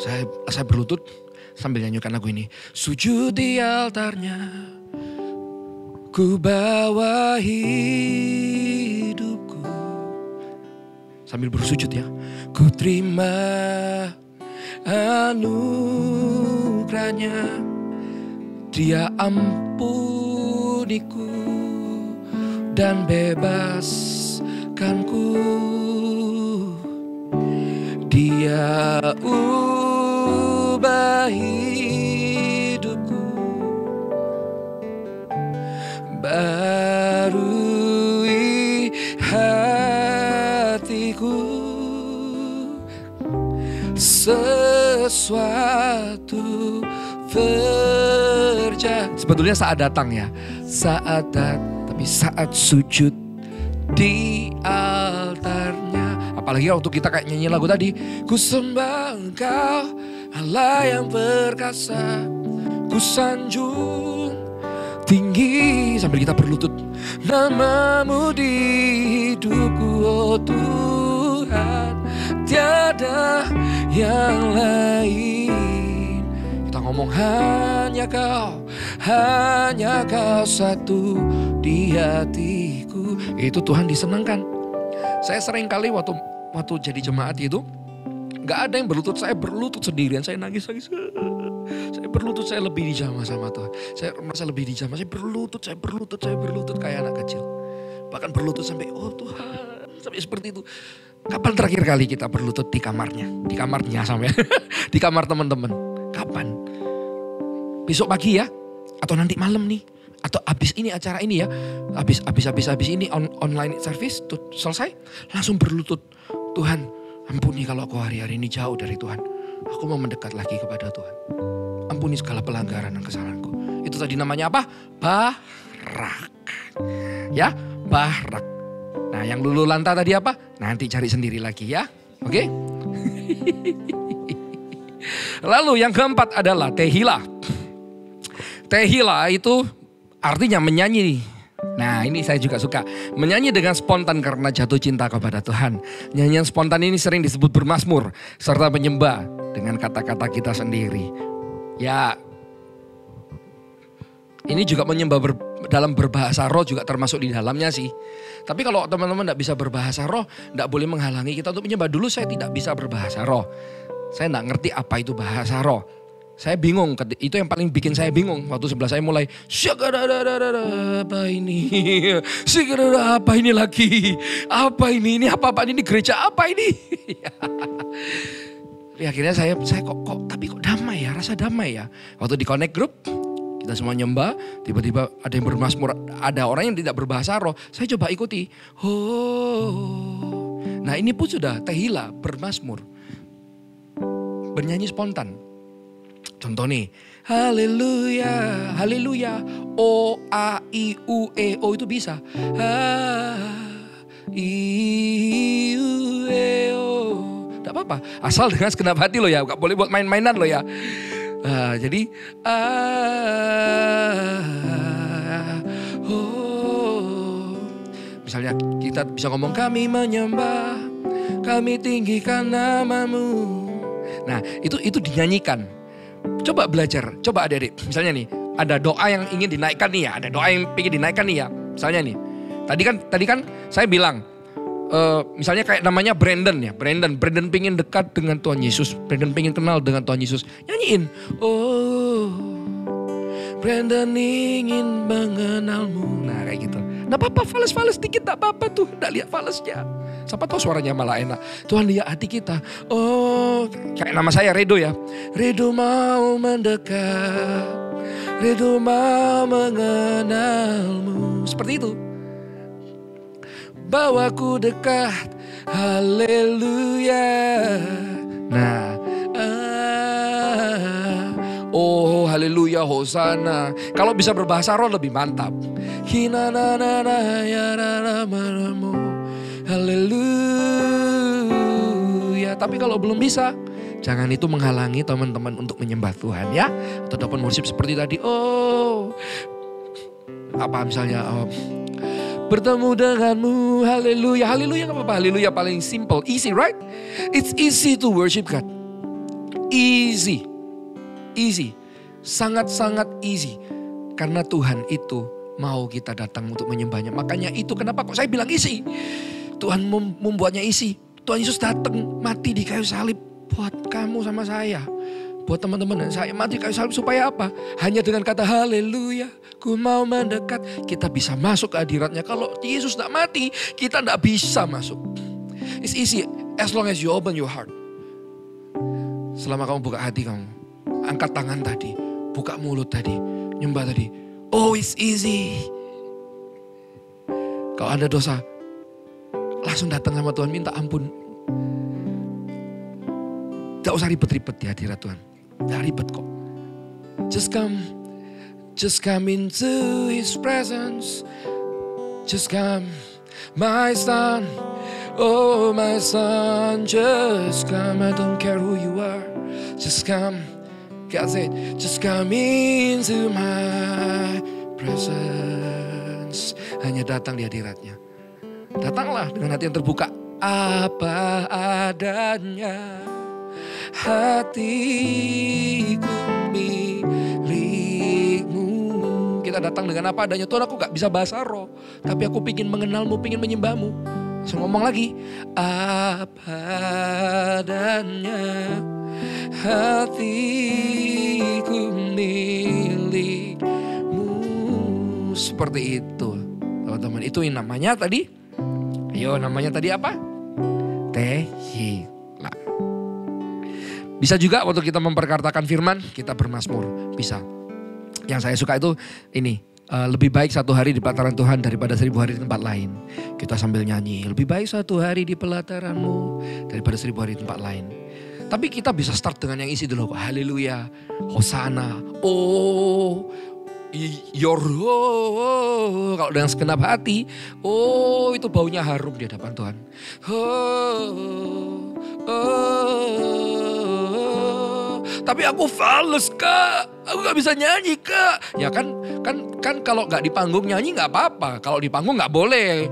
Saya berlutut sambil nyanyikan lagu ini. Sujud di altarnya, ku bawa hidupku. Sambil bersujud ya. Ku terima anugerahnya, Dia ampuniku dan bebaskanku. Dia ubah hidupku, barui hatiku, sesuatu terjadi. Sebetulnya saat datang ya, tapi saat sujud di altarnya. Apalagi waktu kita kayak nyanyi lagu tadi. Ku sembah Engkau Allah yang perkasa, ku sanjung tinggi sambil kita berlutut. Nama-Mu di hidupku, oh Tuhan, tiada yang lain. Kita ngomong hanya Kau satu di hatiku. Itu Tuhan disenangkan. Saya sering kali waktu jadi jemaat itu, gak ada yang berlutut, saya berlutut sendirian, saya nangis. Saya berlutut, saya lebih dijamah sama Tuhan. Saya merasa lebih dijamah, saya berlutut kayak anak kecil. Bahkan berlutut sampai, oh Tuhan, sampai seperti itu. Kapan terakhir kali kita berlutut di kamarnya? Di kamarnya sampai, di kamar teman-teman. Kapan? Besok pagi ya? Atau nanti malam nih? Atau habis ini acara ini ya, habis ini online service tuh selesai, langsung berlutut. Tuhan, ampuni kalau aku hari-hari ini jauh dari Tuhan. Aku mau mendekat lagi kepada Tuhan. Ampuni segala pelanggaran dan kesalahanku. Itu tadi namanya apa? Barak. Ya, barak. Nah, yang lulu lanta tadi apa? Nanti cari sendiri lagi ya. Oke? Lalu yang keempat adalah tehila. Tehila itu artinya menyanyi. Nah, ini saya juga suka. Menyanyi dengan spontan karena jatuh cinta kepada Tuhan. Nyanyian spontan ini sering disebut bermazmur serta menyembah dengan kata-kata kita sendiri. Ya, ini juga menyembah dalam berbahasa roh juga termasuk di dalamnya sih. Tapi kalau teman-teman tidak bisa berbahasa roh, tidak boleh menghalangi kita untuk menyembah. Dulu saya tidak bisa berbahasa roh. Saya tidak ngerti apa itu bahasa roh. Saya bingung, itu yang paling bikin saya bingung. Waktu sebelah saya mulai, apa ini? Apa ini lagi? Apa ini apa-apa ini gereja apa ini? Tapi akhirnya saya tapi kok damai ya, rasa damai ya. Waktu di Connect Group, kita semua nyembah, tiba-tiba ada yang bermazmur, ada orang yang tidak berbahasa roh. Saya coba ikuti. Oh. Nah, ini pun sudah tehila, bermazmur. Bernyanyi spontan. Contoh nih, haleluya, haleluya, O, A, I, U, E, O itu bisa. I, U, E, O. Tidak apa-apa, asal dengan segenap hati lo ya, gak boleh buat main-mainan lo ya. Jadi, misalnya kita bisa ngomong, kami menyembah, kami tinggikan nama-Mu. Nah, itu dinyanyikan. Coba belajar, coba adik-adik. Misalnya nih, ada doa yang ingin dinaikkan nih ya, ada doa yang ingin dinaikkan nih ya. Misalnya nih, tadi kan saya bilang, misalnya kayak namanya Brandon ya. Brandon pengen dekat dengan Tuhan Yesus. Brandon pengen kenal dengan Tuhan Yesus. Nyanyiin. Oh, Brandon ingin mengenalmu. Nah kayak gitu. Nah apa-apa, fales dikit tak apa-apa tuh. Nggak lihat falesnya. Siapa tahu suaranya malah enak. Tuhan lihat hati kita. Oh, kayak nama saya Redo ya. Redo mau mendekat. Redo mau mengenalmu. Seperti itu. bawaku dekat. Haleluya. Nah, oh haleluya, hosana. Kalau bisa berbahasa roh lebih mantap. Haleluya. Tapi kalau belum bisa, jangan itu menghalangi teman-teman untuk menyembah Tuhan ya. Atau dapat worship seperti tadi. Oh, apa misalnya, bertemu denganmu, haleluya. Haleluya gak apa-apa, haleluya paling simple, easy right? It's easy to worship God. Easy, sangat-sangat easy. Karena Tuhan itu mau kita datang untuk menyembahnya. Makanya itu kenapa kok saya bilang easy. Tuhan membuatnya easy. Tuhan Yesus datang mati di kayu salib buat kamu sama saya. Buat teman-teman dan saya mati kayu salib supaya apa? Hanya dengan kata haleluya, ku mau mendekat. Kita bisa masuk ke hadiratnya. Kalau Yesus tidak mati, kita tidak bisa masuk. It's easy as long as you open your heart. Selama kamu buka hati kamu, angkat tangan tadi, buka mulut tadi, nyembah tadi. Oh, it's easy. Kalau ada dosa, langsung datang sama Tuhan, minta ampun. Tidak usah ribet-ribet di hadirat Tuhan. Tidak ribet kok. Just come into His presence. Just come, my son. Oh, my son, just come. I don't care who you are. Just come. God said, just come into my presence. Hanya datang di hadiratnya. Datanglah dengan hati yang terbuka. Apa adanya, hatiku milikmu. Kita datang dengan apa adanya. Tuhan, aku gak bisa bahasa roh, tapi aku ingin mengenalmu, ingin menyembahmu. Langsung ngomong lagi. Apa adanya, hatiku milikmu. Seperti itu teman-teman. Itu yang namanya tadi. Ayo, namanya tadi apa? Tehila. Bisa juga waktu kita memperkatakan firman, kita bermazmur. Bisa. Yang saya suka itu ini. Lebih baik satu hari di pelataran Tuhan daripada 1000 hari di tempat lain. Kita sambil nyanyi. Lebih baik satu hari di pelataranmu daripada 1000 hari di tempat lain. Tapi kita bisa start dengan yang isi dulu. Haleluya. Hosana. Oh. Kalau dengan segenap hati. Oh, itu baunya harum di hadapan Tuhan. Tapi aku fales, Kak. Aku gak bisa nyanyi, Kak. Ya kan kalau gak di panggung nyanyi gak apa-apa. Kalau di panggung gak boleh.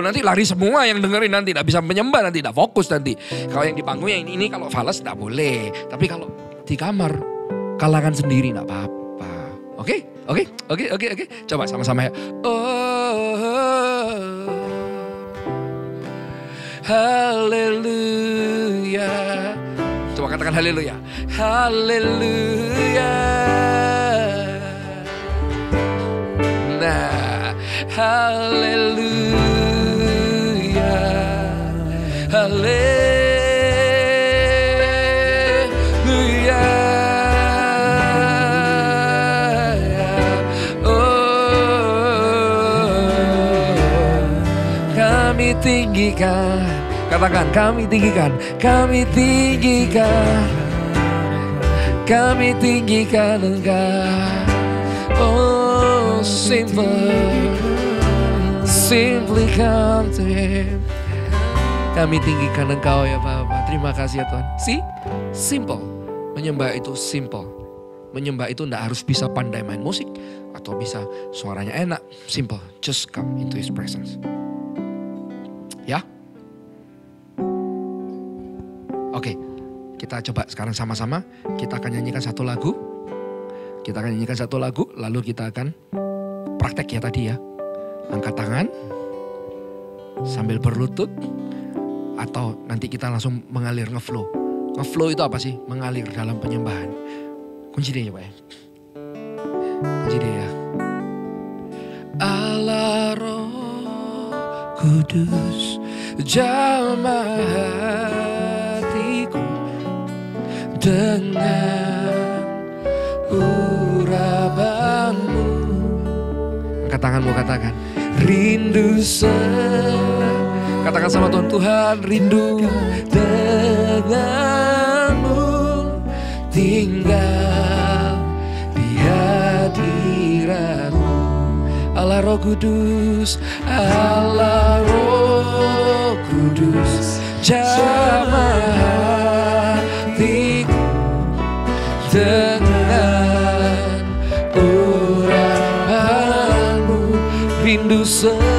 Nanti lari semua yang dengerin, nanti gak bisa menyembah, nanti gak fokus nanti. Kalau yang di panggung yang ini kalau fales gak boleh. Tapi kalau di kamar, kalangan sendiri gak apa-apa. Oke. Coba sama-sama ya. Haleluya. Coba katakan haleluya. Haleluya. Nah, haleluya. Haleluya. Kami tinggikan. Katakan, kami tinggikan, kami tinggikan, kami tinggikan Engkau. Oh, simply come to Him. Kami tinggikan Engkau ya Bapa. Terima kasih ya Tuhan. See, simple. Menyembah itu simple. Menyembah itu tidak harus bisa pandai main musik atau bisa suaranya enak. Simple, just come into His presence. Ya. Oke, kita coba sekarang sama-sama. Kita akan nyanyikan satu lagu. Lalu kita akan praktek ya tadi ya. Angkat tangan, sambil berlutut. Atau nanti kita langsung mengalir, ngeflow. Ngeflow itu apa sih? Mengalir dalam penyembahan. Kunci dia ya Pak ya. Kunci dia ya. Allah Roh Kudus, jamah hatiku dengan urapanmu. Angkat tanganmu, katakan. rindu katakan sama Tuhan, Tuhan rindu denganmu, tinggal di hadiratmu. Allah Roh Kudus, Allah Roh Kudus, jamah hatiku dengan urapanmu, rindu selalu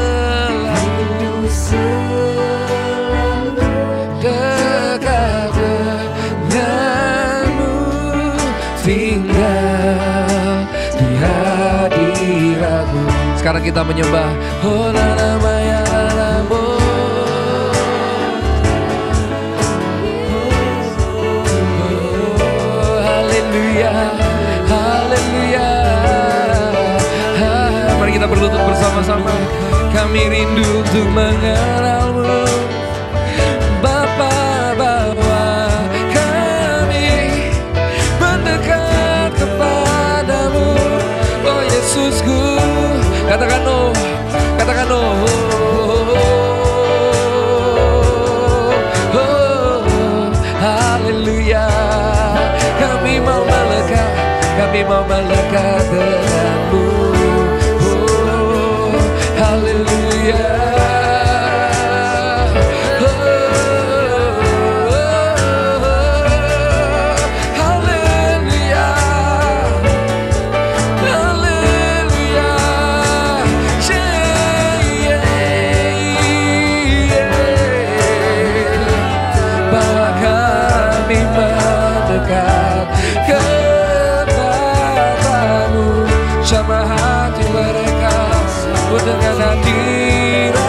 dekat denganmu, tinggal di hadiratmu. Sekarang kita menyembah, oh nama ya nama. Haleluya. Mari kita berlutut bersama-sama. Kami rindu untuk mengenalmu, Bapa. Kami mendekat kepadamu, oh Yesusku. Katakan oh, katakan oh. Haleluya. Kami mau melekat denganmu, oh, haleluya. Haleluya, haleluya. Bahwa kami mendekat sama hati mereka dengan hadiratmu,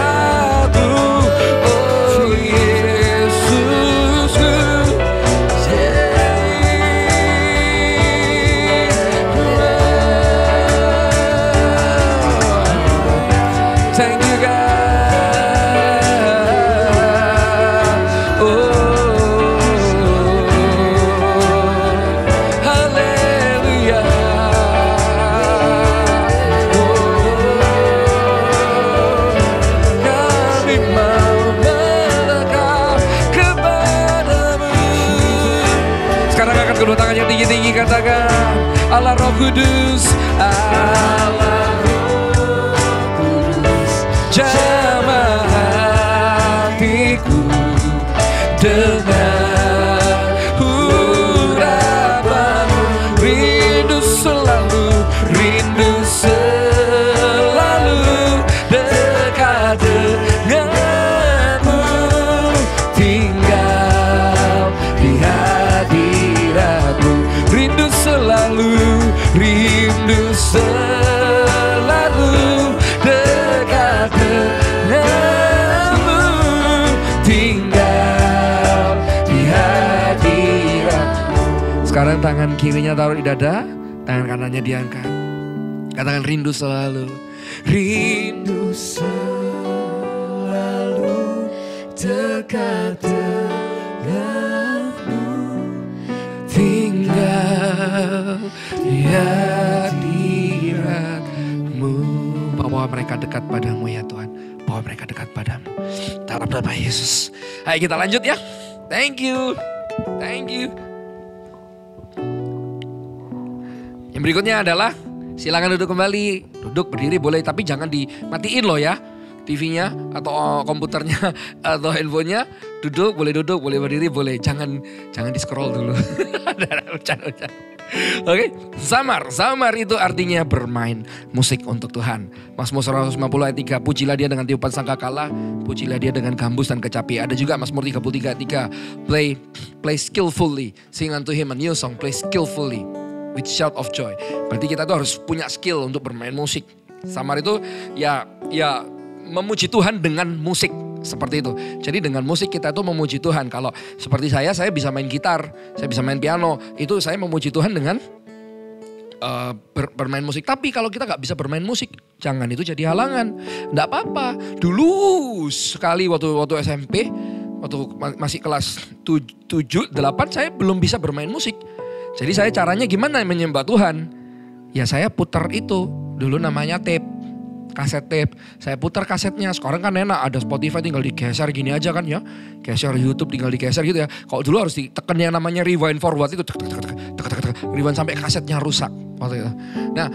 oh Yesusku. Thank you God. Oh. Kedua tangannya tinggi-tinggi, katakan Allah Roh Kudus, Allah Roh Kudus, jamah hatiku dengan urapanmu, rindu selalu dekat denganmu, tinggal di hadiratmu, rindu selalu dekat denganmu, tinggal di hadiratmu. Sekarang tangan kirinya taruh di dada, tangan kanannya diangkat. Katakan rindu selalu dekat denganmu, tinggal di hadiratmu. Bawa mereka dekat padamu ya Tuhan, bawa mereka dekat padamu. Dalam nama Yesus. Ayo kita lanjut ya. Thank you. Yang berikutnya adalah silakan duduk kembali. Duduk berdiri boleh, tapi jangan dimatiin loh ya. TV-nya atau komputernya atau handphonenya. Duduk, boleh berdiri, boleh. Jangan di scroll dulu. Bercanda. Oke, Zamar itu artinya bermain musik untuk Tuhan. Mazmur 150 ayat 3, pujilah dia dengan tiupan sangkakala, pujilah dia dengan gambus dan kecapi. Ada juga Mazmur 33 ayat 3, play skillfully, sing unto him a new song, play skillfully with shout of joy. Berarti kita tuh harus punya skill untuk bermain musik. Zamar itu ya memuji Tuhan dengan musik. Seperti itu. Jadi dengan musik kita tuh memuji Tuhan. Kalau seperti saya bisa main gitar, saya bisa main piano. Itu saya memuji Tuhan dengan bermain musik. Tapi kalau kita gak bisa bermain musik, jangan itu jadi halangan. Gak apa-apa. Dulu sekali waktu SMP, waktu masih kelas 7, 8, saya belum bisa bermain musik. Jadi saya caranya gimana menyembah Tuhan? Ya saya putar itu. Dulu namanya tape. kaset tape. Saya putar kasetnya. Sekarang kan enak, ada Spotify tinggal digeser gini aja kan ya. Geser YouTube tinggal digeser gitu ya. Kalau dulu harus ditekan yang namanya rewind forward itu. Rewind sampai kasetnya rusak waktu itu. Nah,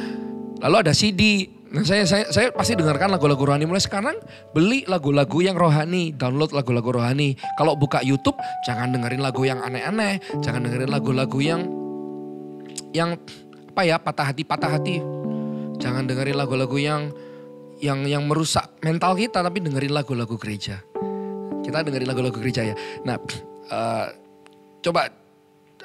lalu ada CD. Nah, saya pasti dengarkan lagu-lagu rohani. Mulai sekarang beli lagu-lagu yang rohani, download lagu-lagu rohani. Kalau buka YouTube jangan dengerin lagu yang aneh-aneh, jangan dengerin lagu-lagu yang apa ya, patah hati. Jangan dengerin lagu-lagu yang merusak mental kita, tapi dengerin lagu-lagu gereja. Kita dengerin lagu-lagu gereja ya. Nah, coba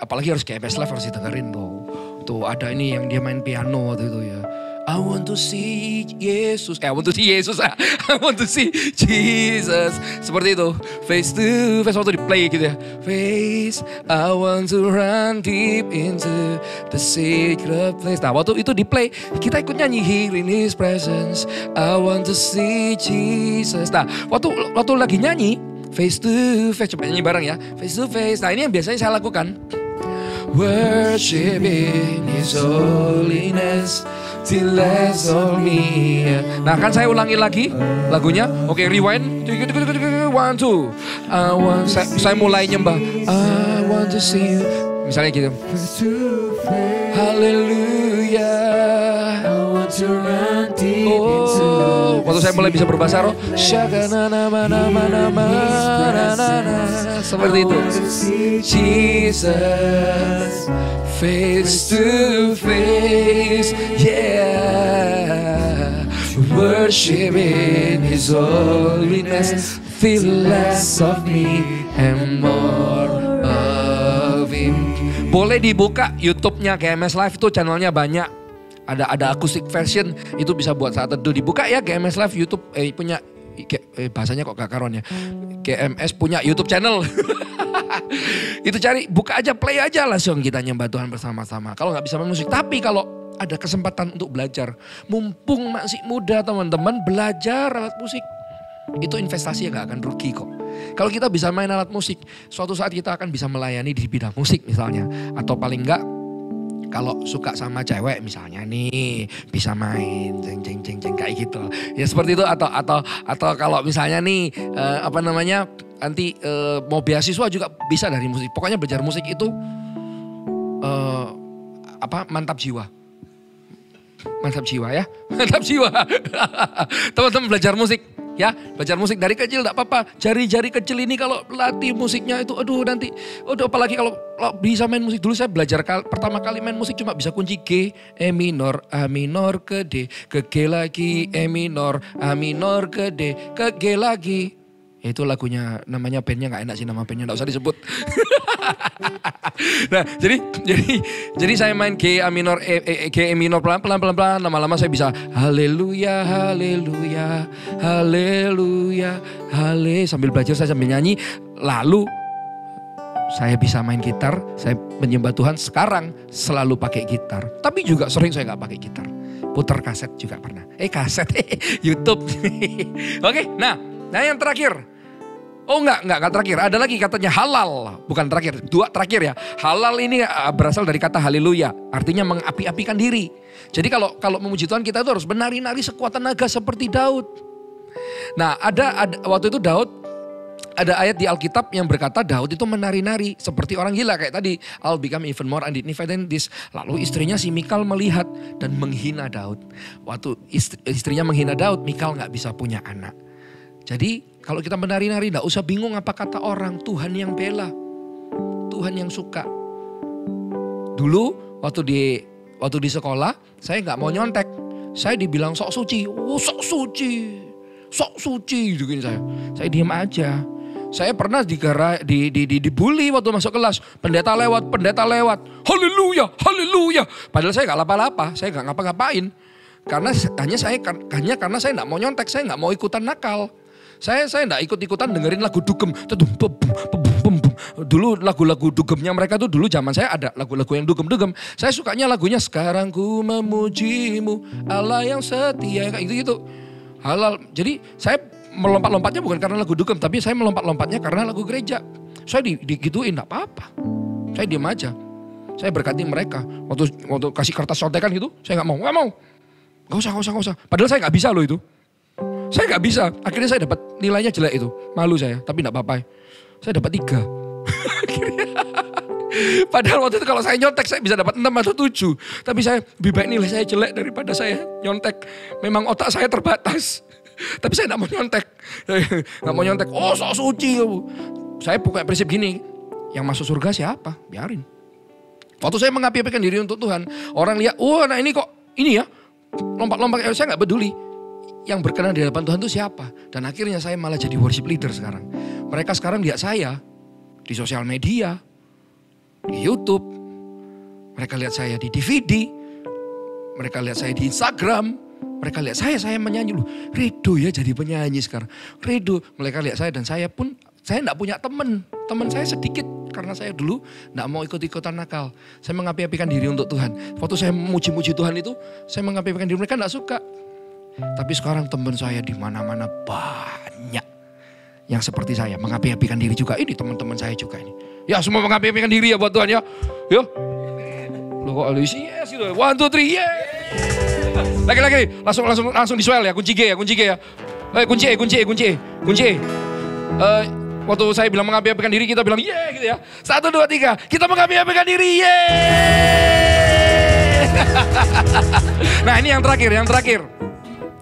apalagi harus KMS Live harus didengerin tuh. Tuh ada ini yang dia main piano waktu itu ya. I want to see Yesus. I want to see Yesus. I want to see Jesus. Seperti itu. Face to face waktu di play gitu ya. Face, I want to run deep into the secret place. Nah waktu itu di play kita ikut nyanyi Here in His presence. I want to see Jesus. Nah waktu lagi nyanyi face to face, coba nyanyi bareng ya. Face to face. Nah ini yang biasanya saya lakukan. Worship in His holiness till less of me. Nah kan saya ulangi lagi lagunya. Oke, rewind. 1, 2. Saya mulai nyembah. I want to see you. Misalnya gitu. Haleluya. Oh, waktu saya mulai bisa berbahasa roh. Seperti itu. Jesus, face to face, yeah. Worship in His holiness, feel less of me and more of Him. Boleh dibuka YouTube-nya KMS Live, itu channelnya banyak. Ada acoustic version, itu bisa buat saat teduh. Dibuka ya KMS Live YouTube punya bahasanya kok gak karuan ya. KMS punya YouTube channel. Itu cari, buka aja, play aja, langsung kita nyembah Tuhan bersama-sama. Kalau gak bisa main musik, tapi kalau ada kesempatan untuk belajar, mumpung masih muda teman-teman, belajar alat musik. Itu investasi yang gak akan rugi kok. Kalau kita bisa main alat musik, suatu saat kita akan bisa melayani di bidang musik misalnya. Atau paling enggak, kalau suka sama cewek misalnya nih, bisa main jeng kayak gitu. Ya seperti itu, atau kalau misalnya nih nanti mau beasiswa juga bisa dari musik. Pokoknya belajar musik itu mantap jiwa. Mantap jiwa ya. Mantap jiwa. Teman-teman belajar musik. Ya, belajar musik dari kecil enggak apa-apa. Jari-jari kecil ini kalau latih musiknya itu apalagi kalau bisa main musik. Dulu saya belajar pertama kali main musik cuma bisa kunci G, E minor, A minor ke D, ke G lagi, E minor, A minor ke D, ke G lagi. Itu lagunya, namanya bandnya gak enak sih, nama bandnya gak usah disebut. Nah jadi saya main G, A minor, G, E minor pelan-pelan, lama-lama saya bisa haleluya, haleluya, haleluya, hale. Sambil belajar saya sambil nyanyi, lalu saya bisa main gitar, saya menyembah Tuhan. Sekarang selalu pakai gitar, tapi juga sering saya gak pakai gitar. Putar kaset juga pernah. Kaset, YouTube. Oke, nah yang terakhir. Oh enggak terakhir. Ada lagi katanya halal. Bukan terakhir, 2 terakhir ya. Halal ini berasal dari kata haleluya. Artinya mengapi-apikan diri. Jadi kalau memuji Tuhan kita itu harus menari-nari sekuat tenaga seperti Daud. Nah ada waktu itu Daud, ada ayat di Alkitab yang berkata Daud itu menari-nari seperti orang gila. Kayak tadi, I'll become even more undignified than this. Lalu istrinya si Mikal melihat dan menghina Daud. Waktu istrinya menghina Daud, Mikal gak bisa punya anak. Jadi kalau kita menari-nari gak usah bingung apa kata orang. Tuhan yang bela. Tuhan yang suka. Dulu waktu di sekolah saya gak mau nyontek. Saya dibilang sok suci. Oh sok suci. Sok suci gitu gini saya. Saya diam aja. Saya pernah dibully waktu masuk kelas. Pendeta lewat. Haleluya, haleluya. Padahal saya gak lapa-lapa. Saya gak ngapa-ngapain. Karena karena saya gak mau nyontek. Saya gak mau ikutan nakal. Saya enggak ikut-ikutan dengerin lagu dugem. Dulu lagu-lagu dugemnya mereka tuh dulu zaman saya ada lagu-lagu yang dugem-dugem. Saya sukanya lagunya Sekarang Ku Memujimu Allah yang setia, kayak gitu-gitu. Halal. Jadi saya melompat-lompatnya bukan karena lagu dugem, tapi saya melompat-lompatnya karena lagu gereja. Saya digituin enggak apa-apa. Saya diam aja. Saya berkati mereka. Waktu kasih kertas contekan gitu, saya enggak mau. Gak usah. Padahal saya gak bisa loh itu. Saya gak bisa. Akhirnya saya dapat nilainya jelek itu. Malu saya, tapi gak apa-apa. Saya dapat 3. Padahal waktu itu kalau saya nyontek saya bisa dapat 6 atau 7. Tapi saya lebih baik nilai saya jelek daripada saya nyontek. Memang otak saya terbatas. Tapi saya gak mau nyontek. Gak mau nyontek. Oh sok suci. Saya punya prinsip gini. Yang masuk surga siapa? Biarin. Waktu saya mengapi-apikan diri untuk Tuhan. Orang lihat, nah ini kok ini ya. Lompat-lompat, saya gak peduli. Yang berkenan di hadapan Tuhan itu siapa? Dan akhirnya saya malah jadi worship leader sekarang. Mereka sekarang lihat saya di sosial media, di YouTube. Mereka lihat saya di DVD. Mereka lihat saya di Instagram. Mereka lihat saya menyanyi loh. Ridho ya jadi penyanyi sekarang. Ridho. Mereka lihat saya dan saya pun, saya enggak punya teman. Teman saya sedikit karena saya dulu enggak mau ikut-ikutan nakal. Saya mengapi-apikan diri untuk Tuhan. Waktu saya memuji-muji Tuhan itu, saya mengapi-apikan diri, mereka enggak suka. Tapi sekarang teman saya di mana-mana banyak yang seperti saya mengapi-apikan diri juga. Ini teman-teman saya juga ini. Ya semua mengapi-apikan diri ya buat Tuhan ya. Yo. Lo kok Alisi yes gitu. 1 2 3 yeah. Lagi. Langsung disuel ya. Kunci G ya. Kunci E. Waktu saya bilang mengapi-apikan diri kita bilang yeah gitu ya. 1 2 3. Kita mengapi-apikan diri yeah. Nah ini yang terakhir.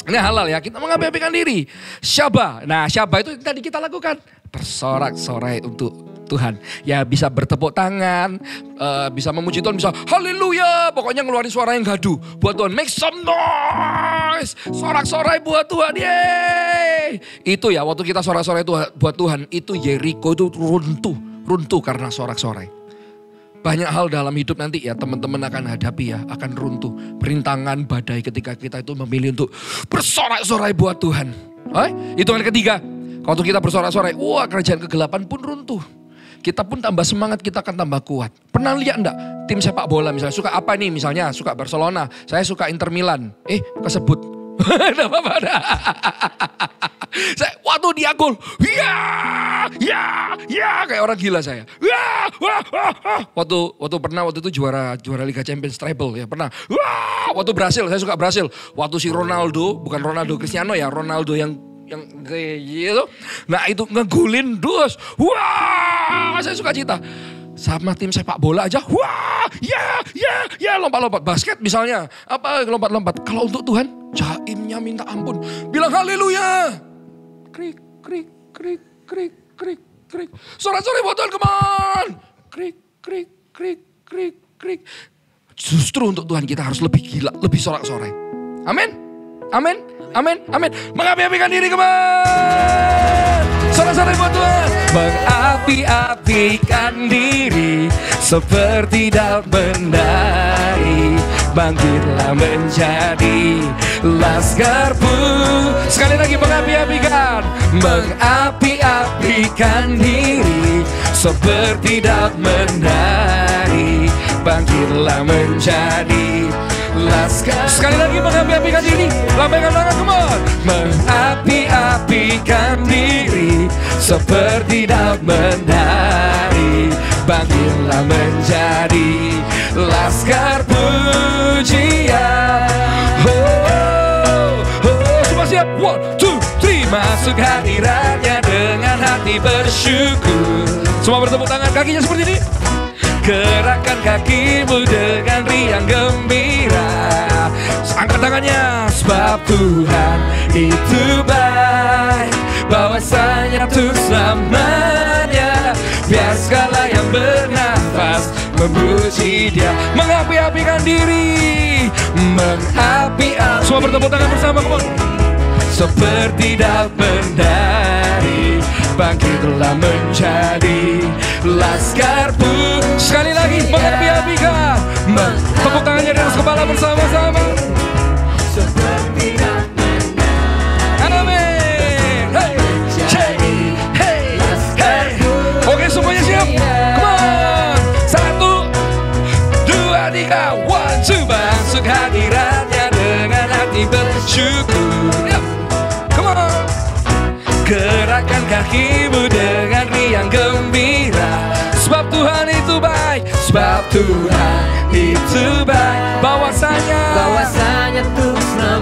Ini halal ya, kita mengapi-apikan diri. Syabah. Nah syabah itu tadi kita lakukan. Bersorak-sorai untuk Tuhan. Ya bisa bertepuk tangan, bisa memuji Tuhan, bisa haleluya. Pokoknya ngeluarin suara yang gaduh buat Tuhan. Make some noise. Sorak-sorai buat Tuhan. Yeay. Itu ya waktu kita sorak-sorai buat Tuhan. Itu Yeriko itu runtuh karena sorak-sorai. Banyak hal dalam hidup nanti ya teman-teman akan hadapi ya, akan runtuh. Perintangan, badai ketika kita itu memilih untuk bersorak-sorai buat Tuhan. Hitungan ketiga, waktu kita bersorak-sorai, wah kerajaan kegelapan pun runtuh. Kita pun tambah semangat, kita akan tambah kuat. Pernah lihat enggak tim sepak bola misalnya, suka apa nih misalnya, suka Barcelona, saya suka Inter Milan. Kesebut. Enggak apa-apa. Saya waktu dia gol, ya, kayak orang gila saya. Waktu itu juara Liga Champions treble ya pernah. Waktu Brasil, saya suka Brasil. Waktu si Ronaldo, bukan Ronaldo Cristiano ya, Ronaldo yang kayak gitu. Nah itu ngegulin dus. Saya suka cita. Sama tim sepak bola aja, ya lompat-lompat. Basket misalnya, lompat-lompat. Kalau untuk Tuhan, jaimnya minta ampun. Bilang haleluya. Krik. Sorak-sorai buat Tuhan, come on. Krik. Justru untuk Tuhan kita harus lebih gila, lebih sorak-sorai. Amin. Mengapi-apikan diri, come on. Sorak-sorai buat Tuhan. Mengapi-apikan diri seperti daun menari. Bangkitlah menjadi laskarmu. Sekali lagi mengapi-apikan. Mengapi-apikan diri seperti daun menari. Bangkitlah menjadi laskar. Sekali lagi mengapi-apikan diri. Lambaikan tangan, come on. Mengapi-apikan diri seperti daun menari. Bangkitlah menjadi laskar pujian. Semua siap? 1, 2, 3. Masuk hadiratnya dengan hati bersyukur. Semua bertepuk tangan, kakinya seperti ini. Gerakkan kakimu dengan riang gembira. Angkat tangannya. Sebab Tuhan itu baik, bahwasanya untuk selamanya. Biar segala yang bernafas memuji Dia. Mengapi-apikan diri. Mengapi-apikan. Semua bertepuk tangan bersama, come on. Seperti daun menari. Bangkitlah menjadi laskarmu. Sekali lagi mengapi-apikan. Tepuk tangannya di atas kepala bersama-sama. Seperti daun menari. Amin. Hey. Oke semuanya siap. Come on. 1, 2, 3. 1, 2. Masuk hadiratnya dengan hati bersyukur. Come on. Gerakkan kakimu dengan riang gembira. Sebab Tuhan itu baik. Sebab Tuhan itu baik. Bahwasanya untuk selamanya.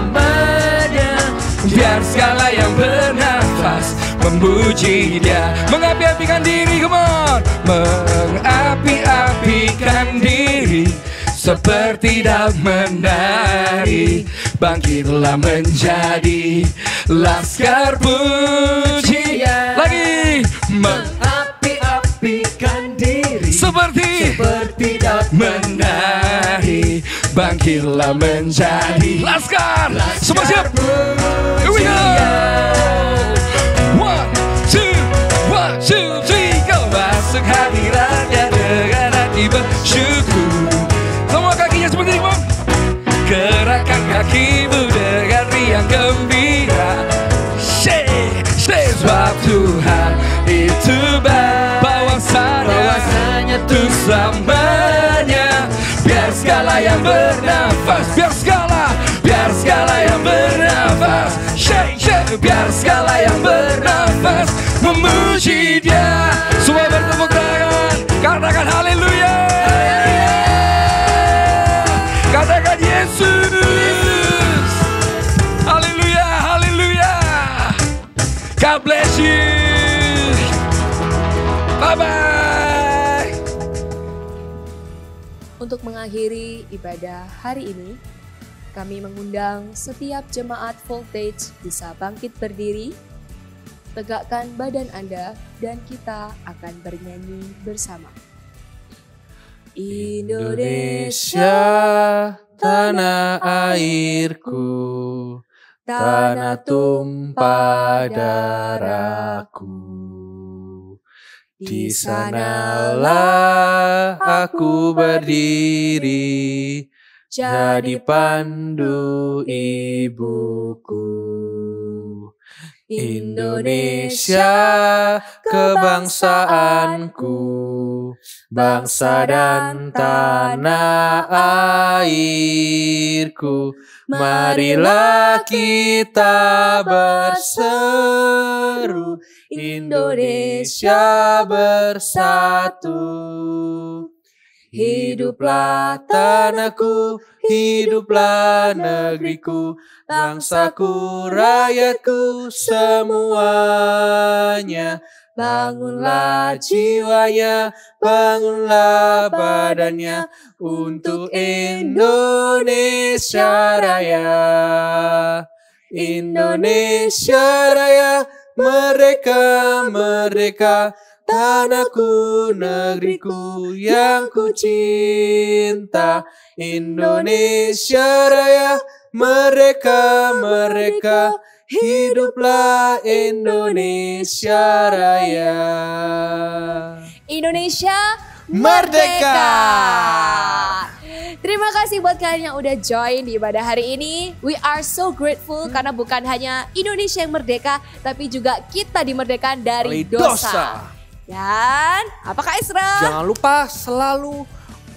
memuji Dia. Mengapi-apikan diri, come on. Mengapi-apikan diri seperti daun menari, bangkitlah menjadi laskar pujian. Lagi mengapi-apikan diri seperti daun menari, bangkitlah menjadi laskar. Semua siap? Here we go. 1, 2, 3, go. Masuk hadiratnya dengan hati bersyukur. Semua kakinya seperti ini, Bang. Gerakkan kakimu dengan riang gembira. Shake, shake. Sebab Tuhan itu bahwasanya tuh selamanya. Biar segala yang bernafas, biar segala yang bernafas. Shake, shake. Biar segala yang bernafas memuji Dia. Semua bertepuk tangan, katakan haleluya. Katakan Yesus. Haleluya, haleluya. God bless you. Bye-bye. Untuk mengakhiri ibadah hari ini, kami mengundang setiap jemaat Voltage bisa bangkit berdiri, tegakkan badan Anda, dan kita akan bernyanyi bersama. Indonesia, tanah airku, tanah tumpah darahku. Di sanalah aku berdiri, jadi pandu ibuku. Indonesia, kebangsaanku, bangsa dan tanah airku. Marilah kita berseru, Indonesia bersatu. Hiduplah tanahku, hiduplah negeriku, bangsaku, rakyatku semuanya. Bangunlah jiwanya, bangunlah badannya untuk Indonesia Raya. Indonesia Raya, merdeka, merdeka. Tanahku, negeriku yang ku cinta. Indonesia Raya, merdeka, merdeka. Hiduplah Indonesia Raya. Indonesia Merdeka. Terima kasih buat kalian yang udah join di ibadah hari ini. We are so grateful karena bukan hanya Indonesia yang merdeka, tapi juga kita dimerdekakan dari dosa. Dan apakah Isra? Jangan lupa selalu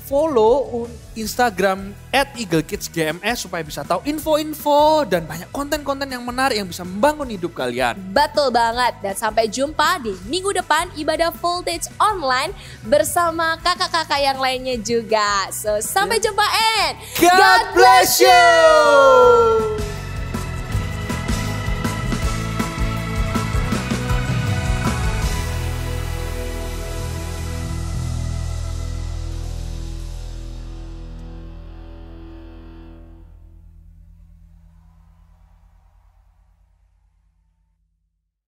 follow Instagram @eaglekidsgms supaya bisa tahu info-info dan banyak konten-konten yang menarik yang bisa membangun hidup kalian. Betul banget. Dan sampai jumpa di minggu depan ibadah Voltage online bersama kakak-kakak yang lainnya juga. So sampai jumpa and God bless you.